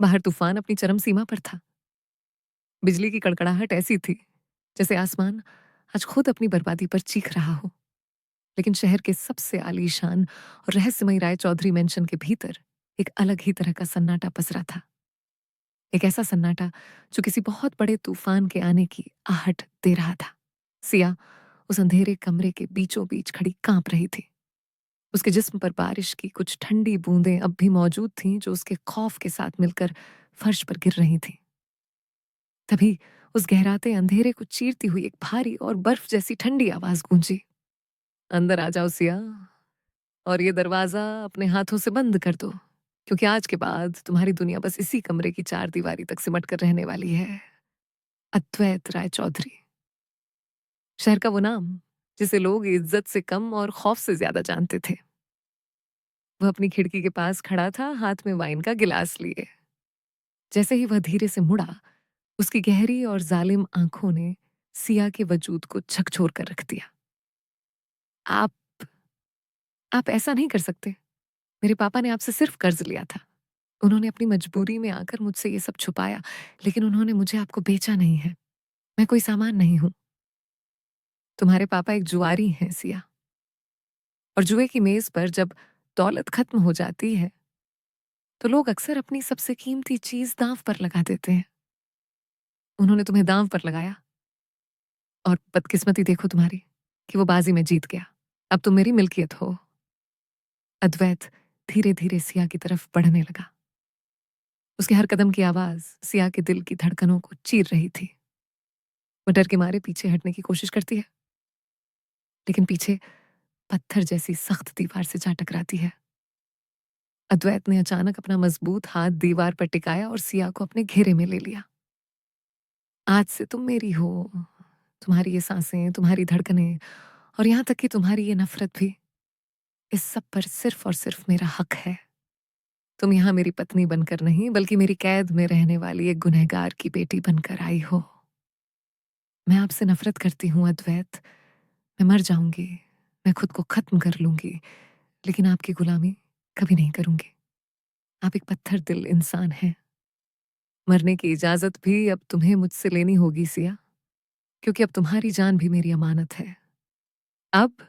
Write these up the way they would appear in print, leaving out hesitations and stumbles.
बाहर तूफान अपनी चरम सीमा पर था। बिजली की कड़कड़ाहट ऐसी थी जैसे आसमान आज खुद अपनी बर्बादी पर चीख रहा हो। लेकिन शहर के सबसे आलीशान और रहस्यमयी राय चौधरी मेंशन के भीतर एक अलग ही तरह का सन्नाटा पसरा था। एक ऐसा सन्नाटा जो किसी बहुत बड़े तूफान के आने की आहट दे रहा था। सिया उस अंधेरे कमरे के बीचों बीच खड़ी कांप रही थी। उसके जिस्म पर बारिश की कुछ ठंडी बूंदें अब भी मौजूद थीं जो उसके खौफ के साथ मिलकर फर्श पर गिर रही थीं। तभी उस गहराते अंधेरे को चीरती हुई एक भारी और बर्फ जैसी ठंडी आवाज गूंजी। अंदर आ जाओ सिया, और ये दरवाजा अपने हाथों से बंद कर दो, क्योंकि आज के बाद तुम्हारी दुनिया बस इसी कमरे की चार दीवारी तक सिमट कर रहने वाली है। अद्वैत राय चौधरी, शहर का वो नाम जिसे लोग इज्जत से कम और खौफ से ज्यादा जानते थे। वह अपनी खिड़की के पास खड़ा था, हाथ में वाइन का गिलास लिए। जैसे ही वह धीरे से मुड़ा, उसकी गहरी और जालिम आंखों ने सिया के वजूद को झकझोर कर रख दिया। आप आप ऐसा नहीं कर सकते। मेरे पापा ने आपसे सिर्फ कर्ज लिया था। उन्होंने अपनी मजबूरी में आकर मुझसे ये सब छुपाया, लेकिन उन्होंने मुझे आपको बेचा नहीं है। मैं कोई सामान नहीं हूं। तुम्हारे पापा एक जुआरी हैं सिया, और जुए की मेज पर जब दौलत खत्म हो जाती है तो लोग अक्सर अपनी सबसे कीमती चीज दांव पर लगा देते हैं। उन्होंने तुम्हें दांव पर लगाया, और बदकिस्मती देखो तुम्हारी कि वो बाजी में जीत गया। अब तुम मेरी मिल्कियत हो। अद्वैत धीरे धीरे सिया की तरफ बढ़ने लगा। उसके हर कदम की आवाज सिया के दिल की धड़कनों को चीर रही थी। वो डर के मारे पीछे हटने की कोशिश करती है, लेकिन पीछे पत्थर जैसी सख्त दीवार से जा टकराती है। अद्वैत ने अचानक अपना मजबूत हाथ दीवार पर टिकाया और सिया को अपने घेरे में ले लिया। आज से तुम मेरी हो। तुम्हारी ये सांसें, तुम्हारी धड़कनें, और यहां तक कि तुम्हारी ये नफरत भी, इस सब पर सिर्फ और सिर्फ मेरा हक है। तुम यहाँ मेरी पत्नी बनकर नहीं, बल्कि मेरी कैद में रहने वाली एक गुनहगार की बेटी बनकर आई हो। मैं आपसे नफरत करती हूँ अद्वैत। मैं मर जाऊंगी, मैं खुद को खत्म कर लूंगी, लेकिन आपकी गुलामी कभी नहीं करूंगी। आप एक पत्थर दिल इंसान हैं। मरने की इजाजत भी अब तुम्हें मुझसे लेनी होगी सिया, क्योंकि अब तुम्हारी जान भी मेरी अमानत है। अब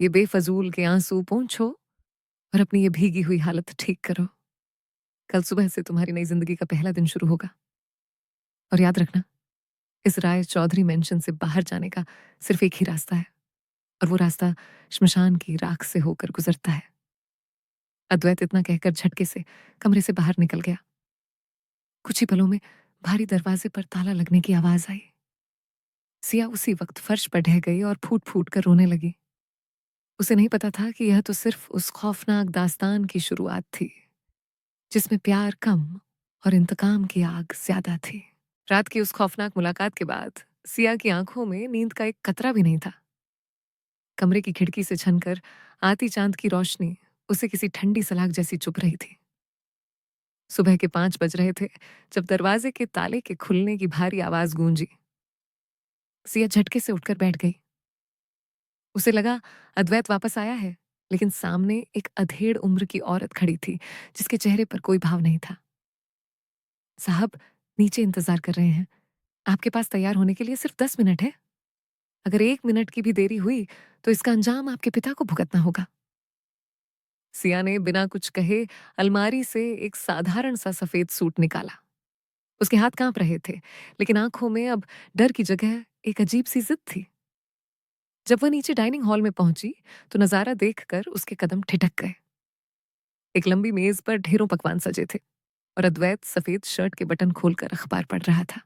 ये बेफजूल के आंसू पोंछो और अपनी ये भीगी हुई हालत ठीक करो। कल सुबह से तुम्हारी नई जिंदगी का पहला दिन शुरू होगा। और याद रखना, इस राय चौधरी मेंशन से बाहर जाने का सिर्फ एक ही रास्ता है, और वो रास्ता श्मशान की राख से होकर गुजरता है। अद्वैत इतना कहकर झटके से कमरे से बाहर निकल गया। कुछ ही पलों में भारी दरवाजे पर ताला लगने की आवाज आई। सिया उसी वक्त फर्श पर ढह गई और फूट फूट कर रोने लगी। उसे नहीं पता था कि यह तो सिर्फ उस खौफनाक दास्तान की शुरुआत थी, जिसमें प्यार कम और इंतकाम की आग ज्यादा थी। रात की उस खौफनाक मुलाकात के बाद सिया की आंखों में नींद का एक कतरा भी नहीं था। कमरे की खिड़की से छनकर आती चांद की रोशनी उसे किसी ठंडी सलाख जैसी चुभ रही थी। सुबह के 5 बज रहे थे जब दरवाजे के ताले के खुलने की भारी आवाज गूंजी। सिया झटके से उठकर बैठ गई। उसे लगा अद्वैत वापस आया है, लेकिन सामने एक अधेड़ उम्र की औरत खड़ी थी जिसके चेहरे पर कोई भाव नहीं था। साहब, नीचे इंतजार कर रहे हैं। आपके पास तैयार होने के लिए सिर्फ 10 मिनट है। अगर 1 मिनट की भी देरी हुई तो इसका अंजाम आपके पिता को भुगतना होगा। सिया ने बिना कुछ कहे अलमारी से एक साधारण सा सफेद सूट निकाला। उसके हाथ कांप रहे थे, लेकिन आंखों में अब डर की जगह एक अजीब सी जिद थी। जब वह नीचे डाइनिंग हॉल में पहुंची तो नजारा देखकर उसके कदम ठिठक गए। एक लंबी मेज पर ढेरों पकवान सजे थे, और अद्वैत सफेद शर्ट के बटन खोलकर अखबार पढ़ रहा था।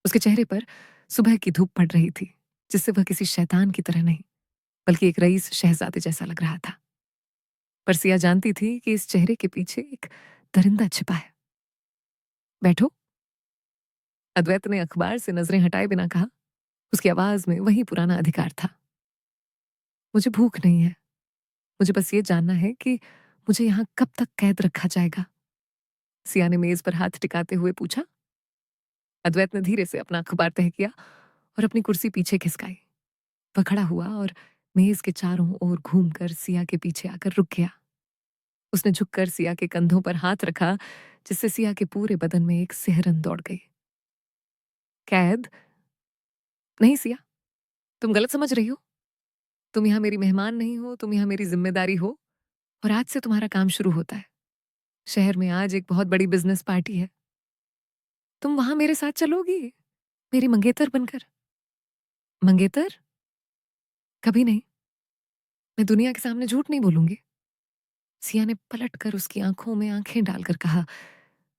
उसके चेहरे पर सुबह की धूप पड़ रही थी, जिससे वह किसी शैतान की तरह नहीं, बल्कि एक रईस शहजादे जैसा लग रहा था। पर सिया जानती थी कि इस चेहरे के पीछे एक दरिंदा छिपा है। बैठो। अद्वैत ने अखबार से नजरें हटाए बिना कहा। उसकी आवाज में वही पुराना अधिकार था। मुझे भूख नहीं है। मुझे बस ये जानना है कि मुझे यहाँ कब तक कैद रखा जाएगा। सिया ने मेज पर हाथ टिकाते हुए पूछा। अद्वैत ने धीरे से अपना अखबार तह किया और अपनी कुर्सी पीछे खिसकाई। वह खड़ा हुआ और मेज के चारों ओर घूमकर सिया के पीछे आकर रुक गया। उसने झुककर सिया के कंधों पर हाथ रखा, जिससे सिया के पूरे बदन में एक सिहरन दौड़ गई। कैद? नहीं सिया, तुम गलत समझ रही हो। तुम यहाँ मेरी मेहमान नहीं हो, तुम यहाँ मेरी जिम्मेदारी हो, और आज से तुम्हारा काम शुरू होता है। शहर में आज एक बहुत बड़ी बिजनेस पार्टी है। तुम वहां मेरे साथ चलोगी, मेरी मंगेतर बनकर। मंगेतर? कभी नहीं। मैं दुनिया के सामने झूठ नहीं बोलूंगी। सिया ने पलटकर उसकी आंखों में आंखें डालकर कहा।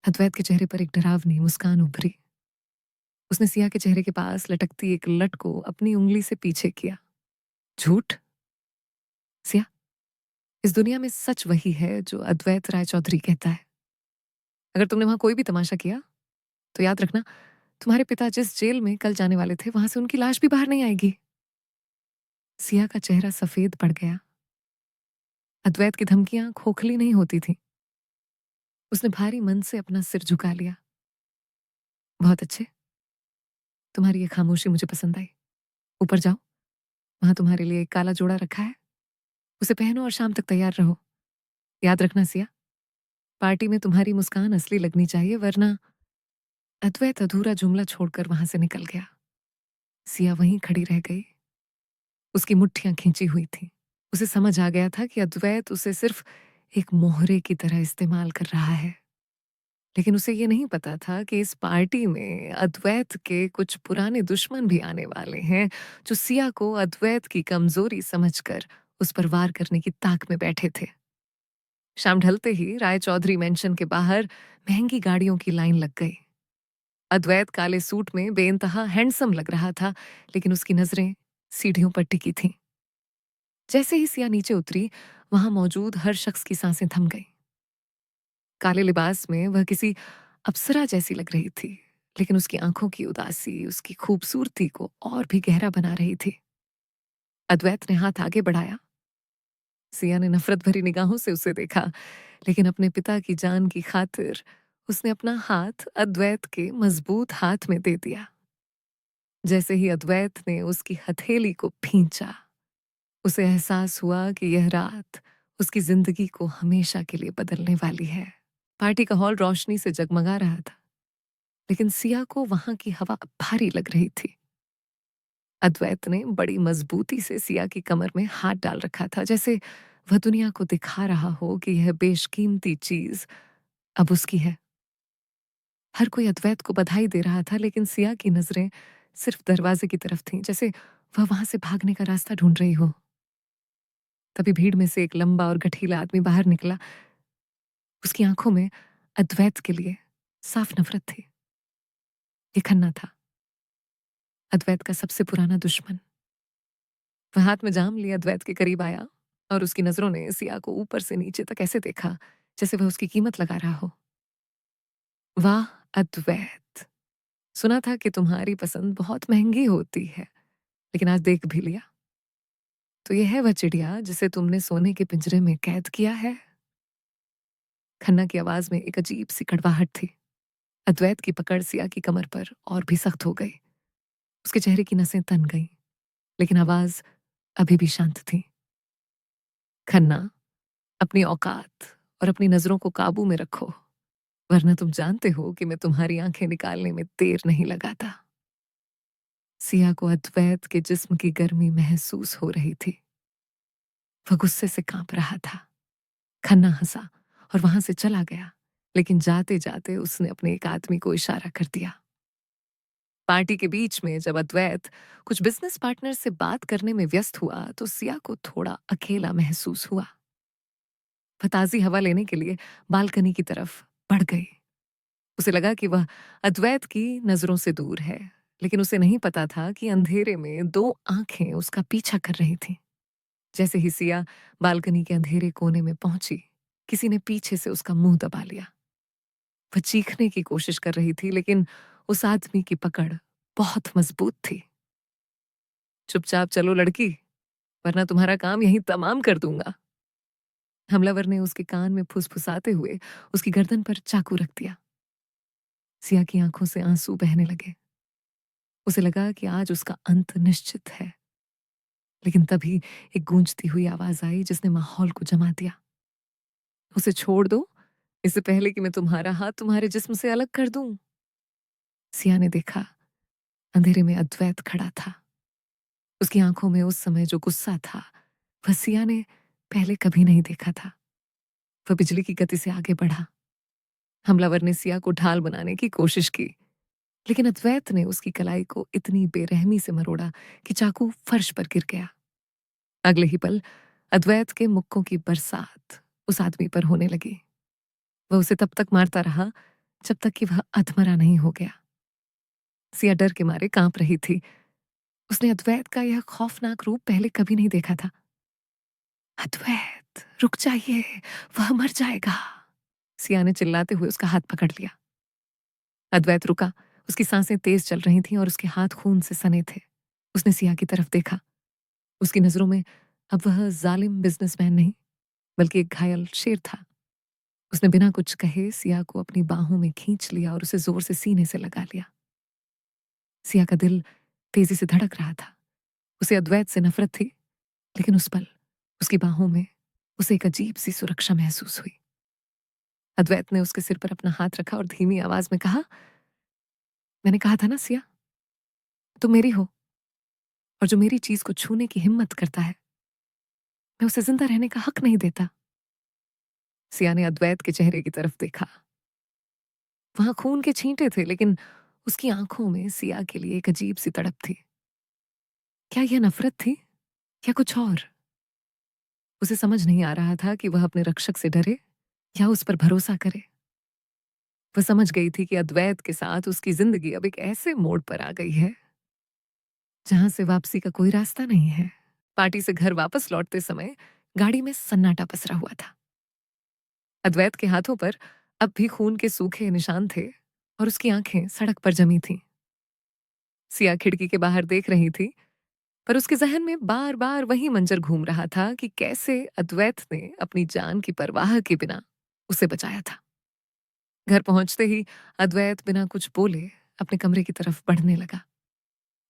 अद्वैत के चेहरे पर एक डरावनी मुस्कान उभरी। उसने सिया के चेहरे के पास लटकती एक लट को अपनी उंगली से पीछे किया। झूठ? सिया, इस दुनिया में सच वही है जो अद्वैत राय चौधरी कहता है। अगर तुमने वहां कोई भी तमाशा किया तो याद रखना, तुम्हारे पिता जिस जेल में कल जाने वाले थे, वहां से उनकी लाश भी बाहर नहीं आएगी। सिया का चेहरा सफेद पड़ गया। अद्वैत की धमकियां खोखली नहीं होती थी। उसने भारी मन से अपना सिर झुका लिया। बहुत अच्छे, तुम्हारी ये खामोशी मुझे पसंद आई। ऊपर जाओ, वहां तुम्हारे लिए एक काला जोड़ा रखा है। उसे पहनो और शाम तक तैयार रहो। याद रखना सिया, पार्टी में तुम्हारी मुस्कान असली लगनी चाहिए, वरना। अद्वैत अधूरा जुमला छोड़कर वहां से निकल गया। सिया वहीं खड़ी रह गई। उसकी मुट्ठियां खींची हुई थी। उसे समझ आ गया था कि अद्वैत उसे सिर्फ एक मोहरे की तरह इस्तेमाल कर रहा है। लेकिन उसे ये नहीं पता था कि इस पार्टी में अद्वैत के कुछ पुराने दुश्मन भी आने वाले हैं, जो सिया को अद्वैत की कमजोरी समझकर उस पर वार करने की ताक में बैठे थे। शाम ढलते ही राय चौधरी मेंशन के बाहर महंगी गाड़ियों की लाइन लग गई। अद्वैत काले सूट में बेइंतहा हैंडसम लग रहा था, लेकिन उसकी नजरें सीढ़ियों पर टिकी थीं। जैसे ही सिया नीचे उतरी, वहां मौजूद हर शख्स की सांसें थम गईं। काले लिबास में वह किसी अप्सरा जैसी लग रही थी, लेकिन उसकी आंखों की उदासी उसकी खूबसूरती को और भी गहरा बना रही थी। अद्वैत ने हाथ आगे बढ़ाया। सिया ने नफरत भरी निगाहों से उसे देखा, लेकिन अपने पिता की जान की खातिर उसने अपना हाथ अद्वैत के मजबूत हाथ में दे दिया। जैसे ही अद्वैत ने उसकी हथेली को खींचा, उसे एहसास हुआ कि यह रात उसकी जिंदगी को हमेशा के लिए बदलने वाली है। पार्टी का हॉल रोशनी से जगमगा रहा था, लेकिन सिया को वहां की हवा भारी लग रही थी। अद्वैत ने बड़ी मजबूती से सिया की कमर में हाथ डाल रखा था, जैसे वह दुनिया को दिखा रहा हो कि यह बेशकीमती चीज अब उसकी है। हर कोई अद्वैत को बधाई दे रहा था, लेकिन सिया की नजरें सिर्फ दरवाजे की तरफ थीं, जैसे वह वहां से भागने का रास्ता ढूंढ रही हो। तभी भीड़ में से एक लंबा और गठीला आदमी बाहर निकला। उसकी आंखों में अद्वैत के लिए साफ नफरत थी। ये खन्ना था, अद्वैत का सबसे पुराना दुश्मन। वह हाथ में जाम लिए अद्वैत के करीब आया, और उसकी नजरों ने सिया को ऊपर से नीचे तक ऐसे देखा जैसे वह उसकी कीमत लगा रहा हो। वाह अद्वैत, सुना था कि तुम्हारी पसंद बहुत महंगी होती है, लेकिन आज देख भी लिया। तो यह है वह चिड़िया जिसे तुमने सोने के पिंजरे में कैद किया है। खन्ना की आवाज में एक अजीब सी कड़वाहट थी। अद्वैत की पकड़ सिया की कमर पर और भी सख्त हो गई। उसके चेहरे की नसें तन गईं, लेकिन आवाज अभी भी शांत थी। खन्ना, अपनी औकात और अपनी नजरों को काबू में रखो, वरना तुम जानते हो कि मैं तुम्हारी आंखें निकालने में देर नहीं लगाता। सिया को अद्वैत के जिस्म की गर्मी महसूस हो रही थी। वह गुस्से से कांप रहा था। खन्ना हंसा और वहां से चला गया, लेकिन जाते जाते उसने अपने एक आदमी को इशारा कर दिया। पार्टी के बीच में जब अद्वैत कुछ बिजनेस पार्टनर से बात करने में व्यस्त हुआ, तो सिया को थोड़ा अकेला महसूस हुआ। वह ताजी हवा लेने के लिए बालकनी की तरफ बढ़ गई। उसे लगा कि वह अद्वैत की नजरों से दूर है, लेकिन उसे नहीं पता था कि अंधेरे में दो आंखें उसका पीछा कर रही थीं। जैसे ही सिया बालकनी के अंधेरे कोने में पहुंची, किसी ने पीछे से उसका मुंह दबा लिया। वह चीखने की कोशिश कर रही थी, लेकिन उस आदमी की पकड़ बहुत मजबूत थी। चुपचाप चलो लड़की, वरना तुम्हारा काम यहीं तमाम कर दूंगा। हमलावर ने उसके कान में फुसफुसाते हुए उसकी गर्दन पर चाकू रख दिया। सिया की आंखों से आंसू बहने लगे। उसे लगा कि आज उसका अंत निश्चित है, लेकिन तभी एक गूंजती हुई आवाज आई जिसने माहौल को जमा दिया। उसे छोड़ दो, इससे पहले कि मैं तुम्हारा हाथ तुम्हारे जिस्म से अलग कर दूं। सिया ने देखा, अंधेरे में अद्वैत खड़ा था। उसकी आंखों में उस समय जो गुस्सा था, वह सिया ने पहले कभी नहीं देखा था। वह बिजली की गति से आगे बढ़ा। हमलावर ने सिया को ढाल बनाने की कोशिश की, लेकिन अद्वैत ने उसकी कलाई को इतनी बेरहमी से मरोड़ा कि चाकू फर्श पर गिर गया। अगले ही पल अद्वैत के मुक्कों की बरसात उस आदमी पर होने लगी। वह उसे तब तक मारता रहा जब तक कि वह अधमरा नहीं हो गया। सिया डर के मारे कांप रही थी। उसने अद्वैत का यह खौफनाक रूप पहले कभी नहीं देखा था। अद्वैत, रुक जाइए, वह मर जाएगा। सिया ने चिल्लाते हुए उसका हाथ पकड़ लिया। अद्वैत रुका। उसकी सांसें तेज चल रही थीं और उसके हाथ खून से सने थे। उसने सिया की तरफ देखा। उसकी नजरों में अब वह जालिम बिजनेसमैन नहीं, बल्कि एक घायल शेर था। उसने बिना कुछ कहे सिया को अपनी बाहों में खींच लिया और उसे जोर से सीने से लगा लिया। सिया का दिल तेजी से धड़क रहा था। उसे अद्वैत से नफरत थी, लेकिन उस पल उसकी बाहों में उसे एक अजीब सी सुरक्षा महसूस हुई। अद्वैत ने उसके सिर पर अपना हाथ रखा और धीमी आवाज में कहा, मैंने कहा था ना सिया, तुम मेरी हो, और जो मेरी चीज को छूने की हिम्मत करता है, मैं उसे जिंदा रहने का हक नहीं देता। सिया ने अद्वैत के चेहरे की तरफ देखा। वहां खून के छींटे थे, लेकिन उसकी आंखों में सिया के लिए एक अजीब सी तड़प थी। क्या यह नफरत थी या कुछ और? उसे समझ नहीं आ रहा था कि वह अपने रक्षक से डरे या उस पर भरोसा करे। वह समझ गई थी कि अद्वैत के साथ उसकी जिंदगी अब एक ऐसे मोड़ पर आ गई है जहां से वापसी का कोई रास्ता नहीं है। पार्टी से घर वापस लौटते समय गाड़ी में सन्नाटा पसरा हुआ था। अद्वैत के हाथों पर अब भी खून के सूखे निशान थे और उसकी आंखें सड़क पर जमी थीं। सिया खिड़की के बाहर देख रही थी, पर उसके जहन में बार बार वही मंजर घूम रहा था कि कैसे अद्वैत ने अपनी जान की परवाह के बिना उसे बचाया था। घर पहुंचते ही अद्वैत बिना कुछ बोले अपने कमरे की तरफ बढ़ने लगा,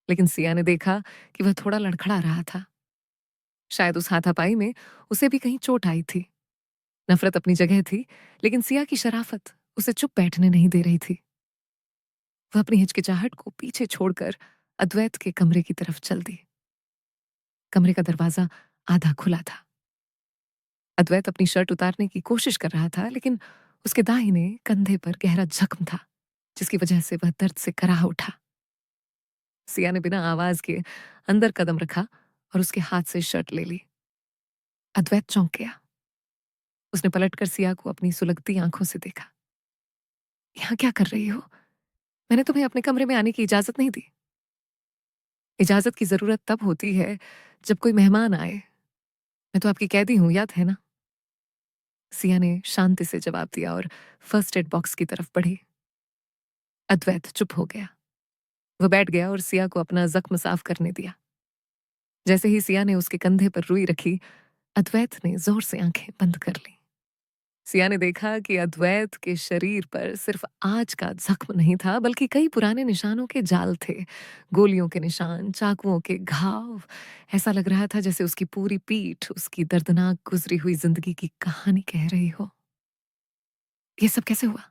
लेकिन सिया ने देखा कि वह थोड़ा लड़खड़ा रहा था। शायद उस हाथापाई में उसे भी कहीं चोट आई थी। नफरत अपनी जगह थी, लेकिन सिया की शराफत उसे चुप बैठने नहीं दे रही थी। वह अपनी हिचकिचाहट को पीछे छोड़कर अद्वैत के कमरे की तरफ चल दी। कमरे का दरवाजा आधा खुला था। अद्वैत अपनी शर्ट उतारने की कोशिश कर रहा था, लेकिन उसके दाहिने कंधे पर गहरा जख्म था, जिसकी वजह से वह दर्द से कराह उठा। सिया ने बिना आवाज के अंदर कदम रखा और उसके हाथ से शर्ट ले ली। अद्वैत चौंक गया। उसने पलटकर सिया को अपनी सुलगती आंखों से देखा। यहाँ क्या कर रही हो? मैंने तुम्हें अपने कमरे में आने की इजाजत नहीं दी। इजाजत की जरूरत तब होती है जब कोई मेहमान आए। मैं तो आपकी कैदी हूं, याद है ना? सिया ने शांति से जवाब दिया और फर्स्ट एड बॉक्स की तरफ बढ़ी। अद्वैत चुप हो गया। वह बैठ गया और सिया को अपना जख्म साफ करने दिया। जैसे ही सिया ने उसके कंधे पर रुई रखी, अद्वैत ने जोर से आंखें बंद कर ली। सिया ने देखा कि अद्वैत के शरीर पर सिर्फ आज का जख्म नहीं था, बल्कि कई पुराने निशानों के जाल थे। गोलियों के निशान, चाकुओं के घाव। ऐसा लग रहा था जैसे उसकी पूरी पीठ उसकी दर्दनाक गुजरी हुई जिंदगी की कहानी कह रही हो। ये सब कैसे हुआ?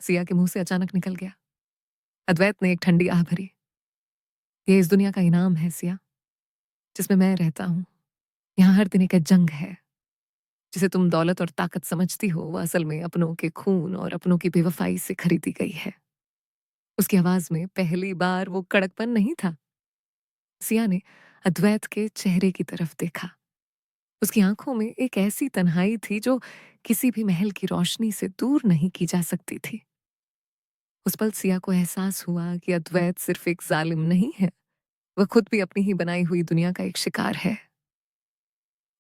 सिया के मुंह से अचानक निकल गया। अद्वैत ने एक ठंडी आह भरी। ये इस दुनिया का इनाम है सिया, जिसमें मैं रहता हूं। यहाँ हर दिन एक जंग है। जिसे तुम दौलत और ताकत समझती हो, वह असल में अपनों के खून और अपनों की बेवफाई से खरीदी गई है। उसकी आवाज में पहली बार वो कड़कपन नहीं था। सिया ने अद्वैत के चेहरे की तरफ देखा। उसकी आंखों में एक ऐसी तन्हाई थी जो किसी भी महल की रोशनी से दूर नहीं की जा सकती थी। उस पल सिया को एहसास हुआ कि अद्वैत सिर्फ एक जालिम नहीं है, वह खुद भी अपनी ही बनाई हुई दुनिया का एक शिकार है।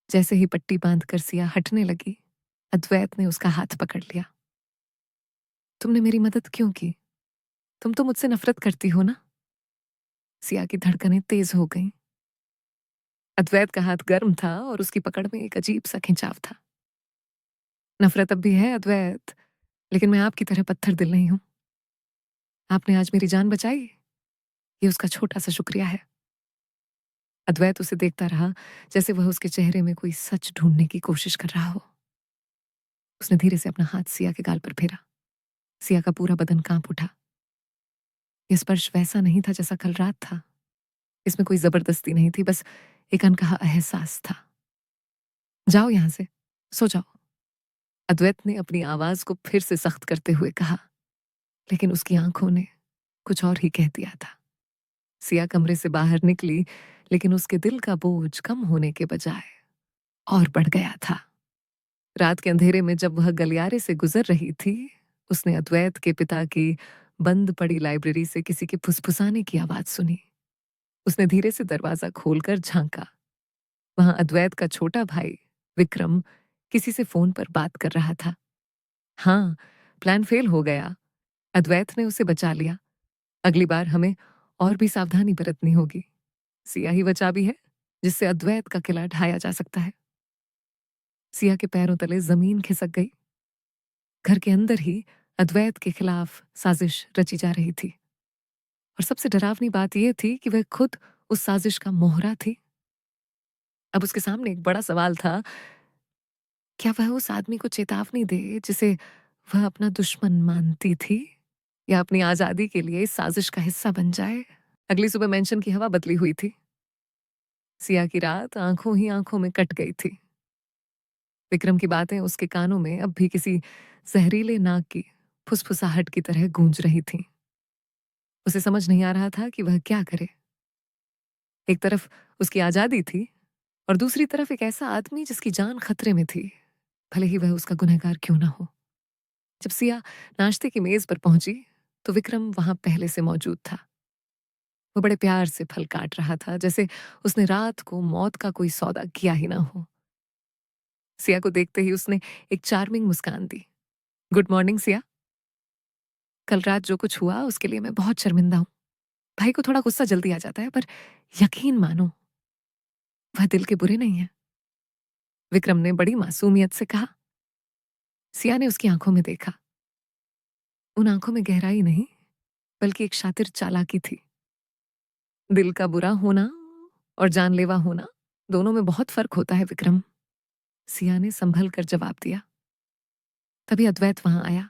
जैसे ही पट्टी बांधकर सिया हटने लगी, अद्वैत ने उसका हाथ पकड़ लिया। तुमने मेरी मदद क्यों की? तुम तो मुझसे नफरत करती हो ना? सिया की धड़कनें तेज हो गईं। अद्वैत का हाथ गर्म था और उसकी पकड़ में एक अजीब सा खिंचाव था। नफरत अब भी है अद्वैत, लेकिन मैं आपकी तरह पत्थर दिल नहीं हूं। आपने आज मेरी जान बचाई, ये उसका छोटा सा शुक्रिया है। अद्वैत उसे देखता रहा, जैसे वह उसके चेहरे में कोई सच ढूंढने की कोशिश कर रहा हो। उसने धीरे से अपना हाथ सिया के गाल पर फेरा। सिया का पूरा बदन कांप उठा। यह स्पर्श वैसा नहीं था जैसा कल रात था। इसमें कोई जबरदस्ती नहीं थी, बस एक अनकहा एहसास था। जाओ यहां से, सो जाओ, अद्वैत ने अपनी आवाज को फिर से सख्त करते हुए कहा, लेकिन उसकी आंखों ने कुछ और ही कह दिया था। सिया कमरे से बाहर निकली, लेकिन उसके दिल का बोझ कम होने के बजाय और बढ़ गया था। रात के अंधेरे में जब वह गलियारे से गुजर रही थी, उसने अद्वैत के पिता की बंद पड़ी लाइब्रेरी से किसी के फुसफुसाने की आवाज सुनी। उसने धीरे से दरवाजा खोलकर झांका। वहां अद्वैत का छोटा भाई विक्रम किसी से फोन पर बात कर रहा था। हाँ, प्लान फेल हो गया। अद्वैत ने उसे बचा लिया। अगली बार हमें और भी सावधानी बरतनी होगी। सिया ही वह चाबी है जिससे अद्वैत का किला ढाया जा सकता है। सिया के पैरों तले जमीन खिसक गई। घर के अंदर ही अद्वैत के खिलाफ साजिश रची जा रही थी। और सबसे डरावनी बात यह थी कि वह खुद उस साजिश का मोहरा थी। अब उसके सामने एक बड़ा सवाल था, क्या वह उस आदमी को चेतावनी दे जिसे वह अपना दुश्मन मानती थी, या अपनी आजादी के लिए इस साजिश का हिस्सा बन जाए। अगली सुबह मेंशन की हवा बदली हुई थी। सिया की रात आंखों ही आंखों में कट गई थी। विक्रम की बातें उसके कानों में अब भी किसी जहरीले नाग की फुसफुसाहट की तरह गूंज रही थीं। उसे समझ नहीं आ रहा था कि वह क्या करे। एक तरफ उसकी आजादी थी और दूसरी तरफ एक ऐसा आदमी जिसकी जान खतरे में थी, भले ही वह उसका गुनहगार क्यों ना हो। जब सिया नाश्ते की मेज पर पहुंची तो विक्रम वहां पहले से मौजूद था। वो बड़े प्यार से फल काट रहा था, जैसे उसने रात को मौत का कोई सौदा किया ही ना हो। सिया को देखते ही उसने एक चार्मिंग मुस्कान दी। Good morning Siya. कल रात जो कुछ हुआ उसके लिए मैं बहुत शर्मिंदा हूं। भाई को थोड़ा गुस्सा जल्दी आ जाता है, पर यकीन मानो वह दिल के बुरे नहीं है, विक्रम ने बड़ी मासूमियत से कहा। सिया ने उसकी आंखों में देखा। उन आंखों में गहराई नहीं, बल्कि एक शातिर चालाकी थी। दिल का बुरा होना और जानलेवा होना, दोनों में बहुत फर्क होता है विक्रम, सिया ने संभल कर जवाब दिया। तभी अद्वैत वहां आया।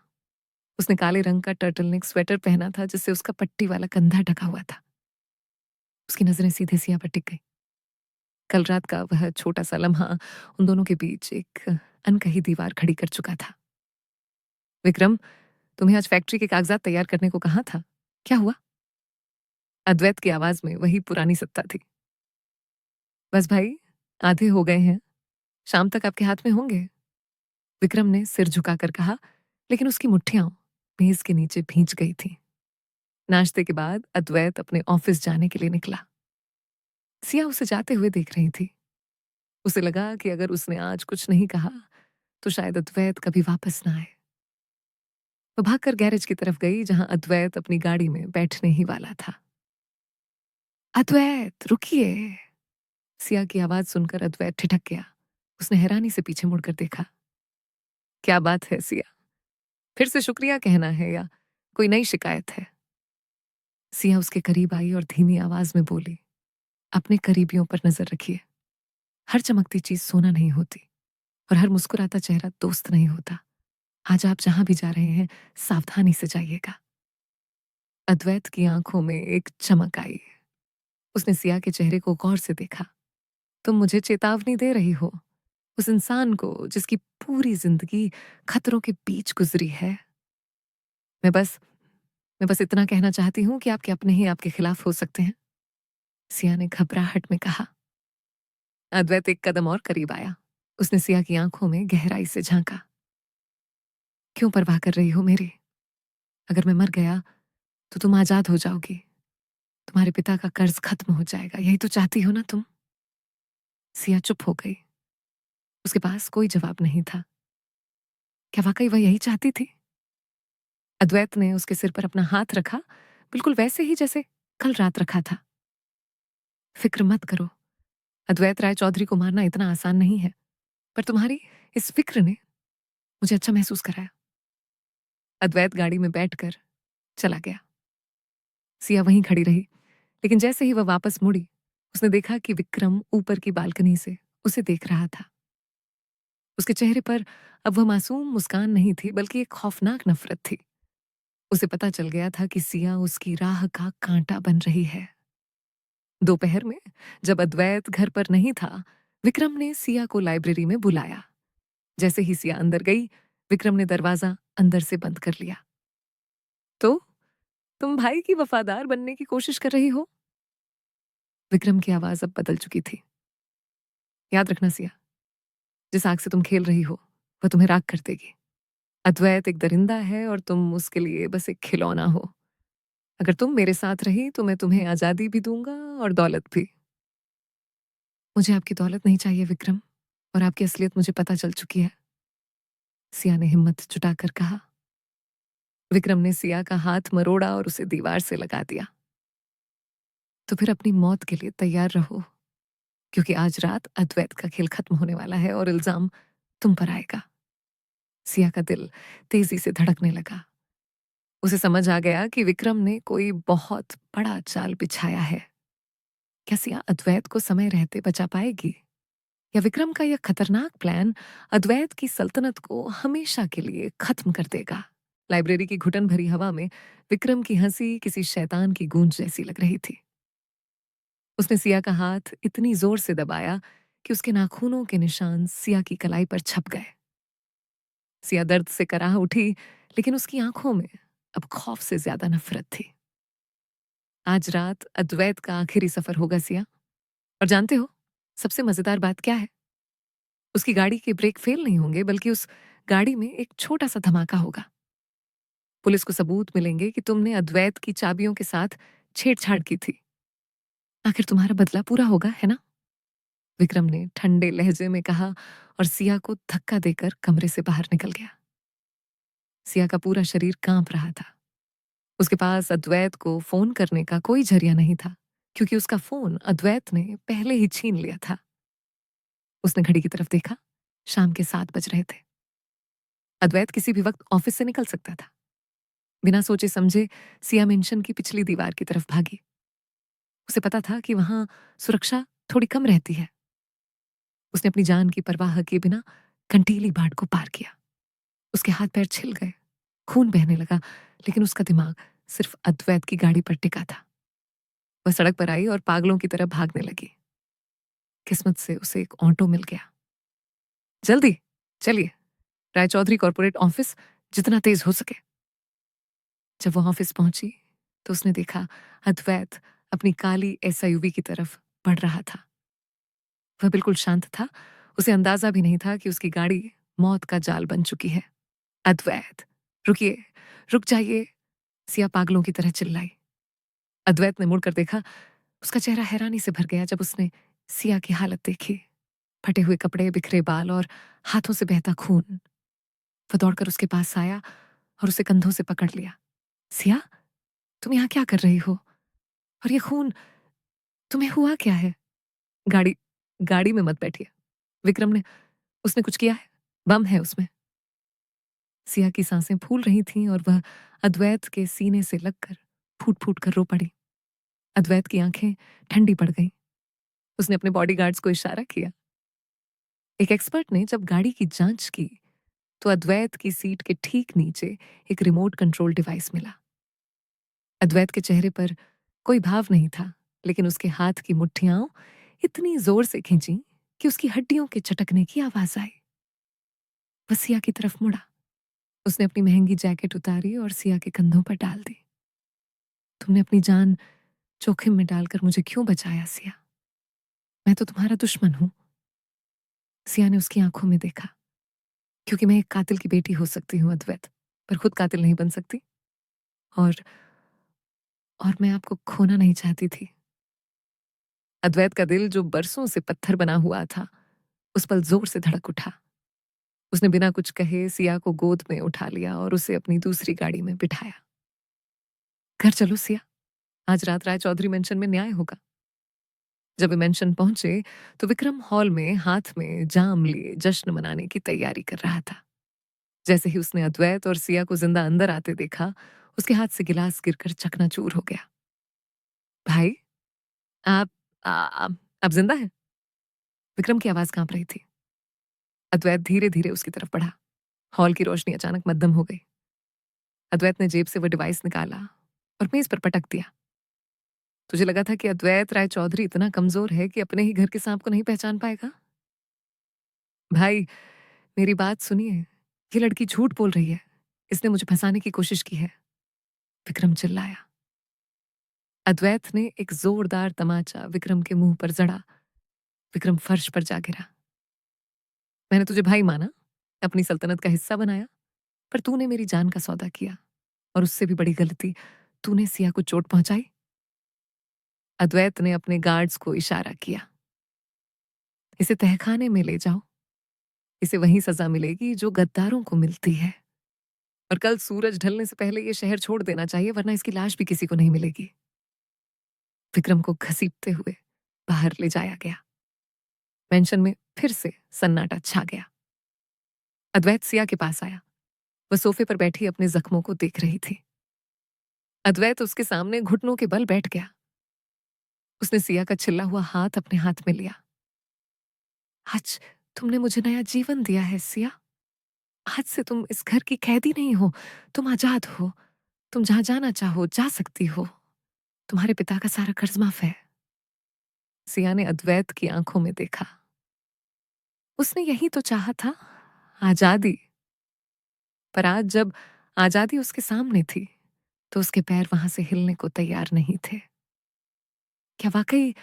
उसने काले रंग का टर्टलनेक स्वेटर पहना था जिससे उसका पट्टी वाला कंधा ढका हुआ था। उसकी नजरें सीधे सिया पर टिक गई। कल रात का वह छोटा सा लम्हा उन दोनों के बीच एक अनकही दीवार खड़ी कर चुका था। विक्रम, तुम्हें आज फैक्ट्री के कागजात तैयार करने को कहा था, क्या हुआ? अद्वैत की आवाज में वही पुरानी सत्ता थी। बस भाई, आधे हो गए हैं, शाम तक आपके हाथ में होंगे, विक्रम ने सिर झुकाकर कहा, लेकिन उसकी मुट्ठियां मेज के नीचे भींच गई थी। नाश्ते के बाद अद्वैत अपने ऑफिस जाने के लिए निकला। सिया उसे जाते हुए देख रही थी। उसे लगा कि अगर उसने आज कुछ नहीं कहा तो शायद अद्वैत कभी वापस ना आए। वो भागकर गैरेज की तरफ गई जहां अद्वैत अपनी गाड़ी में बैठने ही वाला था। अद्वैत, रुकिए! सिया की आवाज सुनकर अद्वैत ठिठक गया। उसने हैरानी से पीछे मुड़कर देखा। क्या बात है सिया? फिर से शुक्रिया कहना है या कोई नई शिकायत है? सिया उसके करीब आई और धीमी आवाज में बोली, अपने करीबियों पर नजर रखिए। हर चमकती चीज सोना नहीं होती और हर मुस्कुराता चेहरा दोस्त नहीं होता। आज आप जहां भी जा रहे हैं, सावधानी से जाइएगा। अद्वैत की आंखों में एक चमक आई। उसने सिया के चेहरे को गौर से देखा। तुम मुझे चेतावनी दे रही हो, उस इंसान को जिसकी पूरी जिंदगी खतरों के बीच गुजरी है। मैं बस मैं बस इतना कहना चाहती हूं कि आपके अपने ही आपके खिलाफ हो सकते हैं, सिया ने घबराहट में कहा। अद्वैत एक कदम और करीब आया। उसने सिया की आंखों में गहराई से झांका। क्यों परवाह कर रही हो मेरी? अगर मैं मर गया तो तुम आजाद हो जाओगी। तुम्हारे पिता का कर्ज खत्म हो जाएगा, यही तो चाहती हो ना तुम? सिया चुप हो गई। उसके पास कोई जवाब नहीं था। क्या वाकई वह यही चाहती थी? अद्वैत ने उसके सिर पर अपना हाथ रखा, बिल्कुल वैसे ही जैसे कल रात रखा था। फिक्र मत करो, अद्वैत राय चौधरी को मारना इतना आसान नहीं है, पर तुम्हारी इस फिक्र ने मुझे अच्छा महसूस कराया। अद्वैत गाड़ी में बैठकर चला गया। सिया वहीं खड़ी रही, लेकिन जैसे ही वह वापस मुड़ी, उसने देखा कि विक्रम ऊपर की बालकनी से उसे देख रहा था। उसके चेहरे पर अब वह मासूम मुस्कान नहीं थी, बल्कि एक खौफनाक नफरत थी। उसे पता चल गया था कि सिया उसकी राह का कांटा बन रही है। दोपहर में जब अद्वैत घर पर नहीं था, विक्रम ने सिया को लाइब्रेरी में बुलाया। जैसे ही सिया अंदर गई, विक्रम ने दरवाजा अंदर से बंद कर लिया। तो तुम भाई की वफादार बनने की कोशिश कर रही हो? विक्रम की आवाज अब बदल चुकी थी। याद रखना सिया, जिस आग से तुम खेल रही हो, वह तुम्हें राख कर देगी। अद्वैत एक दरिंदा है और तुम उसके लिए बस एक खिलौना हो। अगर तुम मेरे साथ रही तो मैं तुम्हें आजादी भी दूंगा और दौलत भी। मुझे आपकी दौलत नहीं चाहिए विक्रम, और आपकी असलियत मुझे पता चल चुकी है, सिया ने हिम्मत जुटाकर कहा। विक्रम ने सिया का हाथ मरोड़ा और उसे दीवार से लगा दिया। तो फिर अपनी मौत के लिए तैयार रहो, क्योंकि आज रात अद्वैत का खेल खत्म होने वाला है और इल्जाम तुम पर आएगा। सिया का दिल तेजी से धड़कने लगा। उसे समझ आ गया कि विक्रम ने कोई बहुत बड़ा चाल बिछाया है। क्या सिया अद्वैत को समय रहते बचा पाएगी, या विक्रम का यह खतरनाक प्लान अद्वैत की सल्तनत को हमेशा के लिए खत्म कर देगा? लाइब्रेरी की घुटन भरी हवा में विक्रम की हंसी किसी शैतान की गूंज जैसी लग रही थी। उसने सिया का हाथ इतनी जोर से दबाया कि उसके नाखूनों के निशान सिया की कलाई पर छप गए। सिया दर्द से कराह उठी, लेकिन उसकी आंखों में अब खौफ से ज्यादा नफरत थी। आज रात अद्वैत का आखिरी सफर होगा सिया, और जानते हो सबसे मजेदार बात क्या है? उसकी गाड़ी के ब्रेक फेल नहीं होंगे, बल्कि उस गाड़ी में एक छोटा सा धमाका होगा। पुलिस को सबूत मिलेंगे कि तुमने अद्वैत की चाबियों के साथ छेड़छाड़ की थी। आखिर तुम्हारा बदला पूरा होगा, है ना? विक्रम ने ठंडे लहजे में कहा और सिया को धक्का देकर कमरे से बाहर निकल गया। सिया का पूरा शरीर कांप रहा था। उसके पास अद्वैत को फोन करने का कोई जरिया नहीं था, क्योंकि उसका फोन अद्वैत ने पहले ही छीन लिया था। उसने घड़ी की तरफ देखा। शाम के 7 बज रहे थे। अद्वैत किसी भी वक्त ऑफिस से निकल सकता था। बिना सोचे समझे सिया मेंशन की पिछली दीवार की तरफ भागी। उसे पता था कि वहां सुरक्षा थोड़ी कम रहती है। उसने अपनी जान की परवाह किए बिना कंटीली बाट को पार किया। उसके हाथ पैर छिल गए, खून बहने लगा, लेकिन उसका दिमाग सिर्फ अद्वैत की गाड़ी पर टिका था। वह सड़क पर आई और पागलों की तरह भागने लगी। किस्मत से उसे एक ऑटो मिल गया। जल्दी चलिए, रायचौधरी कॉर्पोरेट ऑफिस, जितना तेज हो सके। जब वह ऑफिस पहुंची तो उसने देखा अद्वैत अपनी काली एसयूवी की तरफ बढ़ रहा था। वह बिल्कुल शांत था। उसे अंदाजा भी नहीं था कि उसकी गाड़ी मौत का जाल बन चुकी है। अद्वैत, रुकिए, रुक जाइए, सिया पागलों की तरह चिल्लाई। अद्वैत ने मुड़कर देखा। उसका चेहरा हैरानी से भर गया जब उसने सिया की हालत देखी। फटे हुए कपड़े, बिखरे बाल और हाथों से बहता खून। वह दौड़कर उसके पास आया और उसे कंधों से पकड़ लिया। सिया, तुम यहाँ क्या कर रही हो? और ये खून, तुम्हें हुआ क्या है? गाड़ी गाड़ी में मत बैठिए, विक्रम ने, उसने कुछ किया है, बम है उसमें। सिया की सांसें फूल रही थीं और वह अद्वैत के सीने से लगकर फूट फूट कर रो पड़ी। अद्वैत की आंखें ठंडी पड़ गईं। उसने अपने बॉडीगार्ड्स को इशारा किया। एक एक्सपर्ट ने जब गाड़ी की जांच की तो अद्वैत की सीट के ठीक नीचे एक रिमोट कंट्रोल डिवाइस मिला। अद्वैत के चेहरे पर कोई भाव नहीं था, लेकिन उसके हाथ की मुट्ठियां इतनी जोर से खींची कि उसकी हड्डियों के चटकने की आवाज आई। वह सिया की तरफ मुड़ा। उसने अपनी महंगी जैकेट उतारी और सिया के कंधों पर डाल दी। तुमने अपनी जान जोखिम में डालकर मुझे क्यों बचाया सिया? मैं तो तुम्हारा दुश्मन हूं। सिया ने उसकी आंखों में देखा। क्योंकि मैं एक कातिल की बेटी हो सकती हूँ अद्वैत, पर खुद कातिल नहीं बन सकती। और और मैं आपको खोना नहीं चाहती थी। अद्वैत का दिल, जो बरसों से पत्थर बना हुआ था, उस पल जोर से धड़क उठा। उसने बिना कुछ कहे सिया को गोद में उठा लिया और उसे अपनी दूसरी गाड़ी में बिठाया। घर चलो सिया, आज रात राय चौधरी मेंशन में न्याय होगा। जब वे मेंशन पहुंचे तो विक्रम हॉल में हाथ में जाम लिए जश्न मनाने की तैयारी कर रहा था। जैसे ही उसने अद्वैत और सिया को जिंदा अंदर आते देखा, उसके हाथ से गिलास गिरकर चकनाचूर हो गया। भाई, आप आ, आप जिंदा हैं? विक्रम की आवाज कांप रही थी। अद्वैत धीरे-धीरे उसकी तरफ बढ़ा। हॉल की रोशनी अचानक मद्धम हो गई। अद्वैत ने जेब से वो डिवाइस निकाला और मेज पर पटक दिया। तुझे लगा था कि अद्वैत राय चौधरी इतना कमजोर है कि अपने ही घर के सांप को नहीं पहचान पाएगा? भाई, मेरी बात सुनिए। ये लड़की झूठ बोल रही है। इसने मुझे फंसाने की कोशिश की है। विक्रम चिल्लाया। अद्वैत ने एक जोरदार तमाचा विक्रम के मुंह पर जड़ा। विक्रम फर्श पर जा गिरा। मैंने तुझे भाई माना, अपनी सल्तनत का हिस्सा बनाया, पर तूने मेरी जान का सौदा किया। और उससे भी बड़ी गलती, तूने सिया को चोट पहुंचाई। अद्वैत ने अपने गार्ड्स को इशारा किया। इसे तहखाने में ले जाओ। इसे वही सजा मिलेगी जो गद्दारों को मिलती है। और कल सूरज ढलने से पहले ये शहर छोड़ देना चाहिए, वरना इसकी लाश भी किसी को नहीं मिलेगी। विक्रम को घसीटते हुए बाहर ले जाया गया। मेंशन में फिर से सन्नाटा छा गया। अद्वैत सिया के पास आया। वह सोफे पर बैठी अपने जख्मों को देख रही थी। अद्वैत उसके सामने घुटनों के बल बैठ गया। उसने सिया का छिल्ला हुआ हाथ अपने हाथ में लिया। आज तुमने मुझे नया जीवन दिया है सिया। आज से तुम इस घर की कैदी नहीं हो, तुम आजाद हो। तुम जहां जाना चाहो जा सकती हो। तुम्हारे पिता का सारा कर्ज माफ है। सिया ने अद्वैत की आंखों में देखा। उसने यही तो चाहा था, आजादी। पर आज जब आजादी उसके सामने थी, तो उसके पैर वहां से हिलने को तैयार नहीं थे। क्या वाकई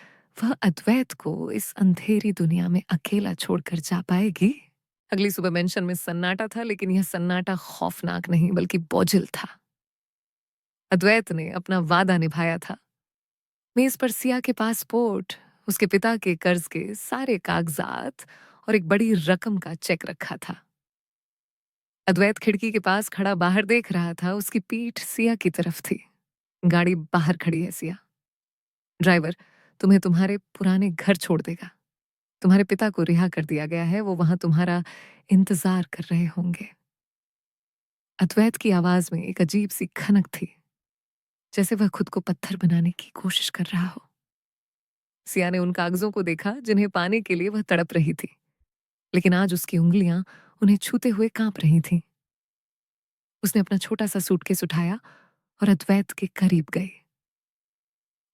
वह अद्वैत को इस अंधेरी दुनिया में अकेला छोड़कर जा पाएगी? अगली सुबह मेंशन में सन्नाटा था, लेकिन यह सन्नाटा खौफनाक नहीं बल्कि बोझिल था। अद्वैत ने अपना वादा निभाया था। मेज पर सिया के पासपोर्ट, उसके पिता के कर्ज के सारे कागजात और एक बड़ी रकम का चेक रखा था। अद्वैत खिड़की के पास खड़ा बाहर देख रहा था। उसकी पीठ सिया की तरफ थी। गाड़ी बाहर खड़ी है सिया। ड्राइवर तुम्हें तुम्हारे पुराने घर छोड़ देगा। तुम्हारे पिता को रिहा कर दिया गया है, वो वहां तुम्हारा इंतजार कर रहे होंगे। अद्वैत की आवाज में एक अजीब सी खनक थी, जैसे वह खुद को पत्थर बनाने की कोशिश कर रहा हो। सिया ने उन कागजों को देखा जिन्हें पाने के लिए वह तड़प रही थी, लेकिन आज उसकी उंगलियां उन्हें छूते हुए कांप रही थीं। उसने अपना छोटा सा सूटकेस उठाया और अद्वैत के करीब गई।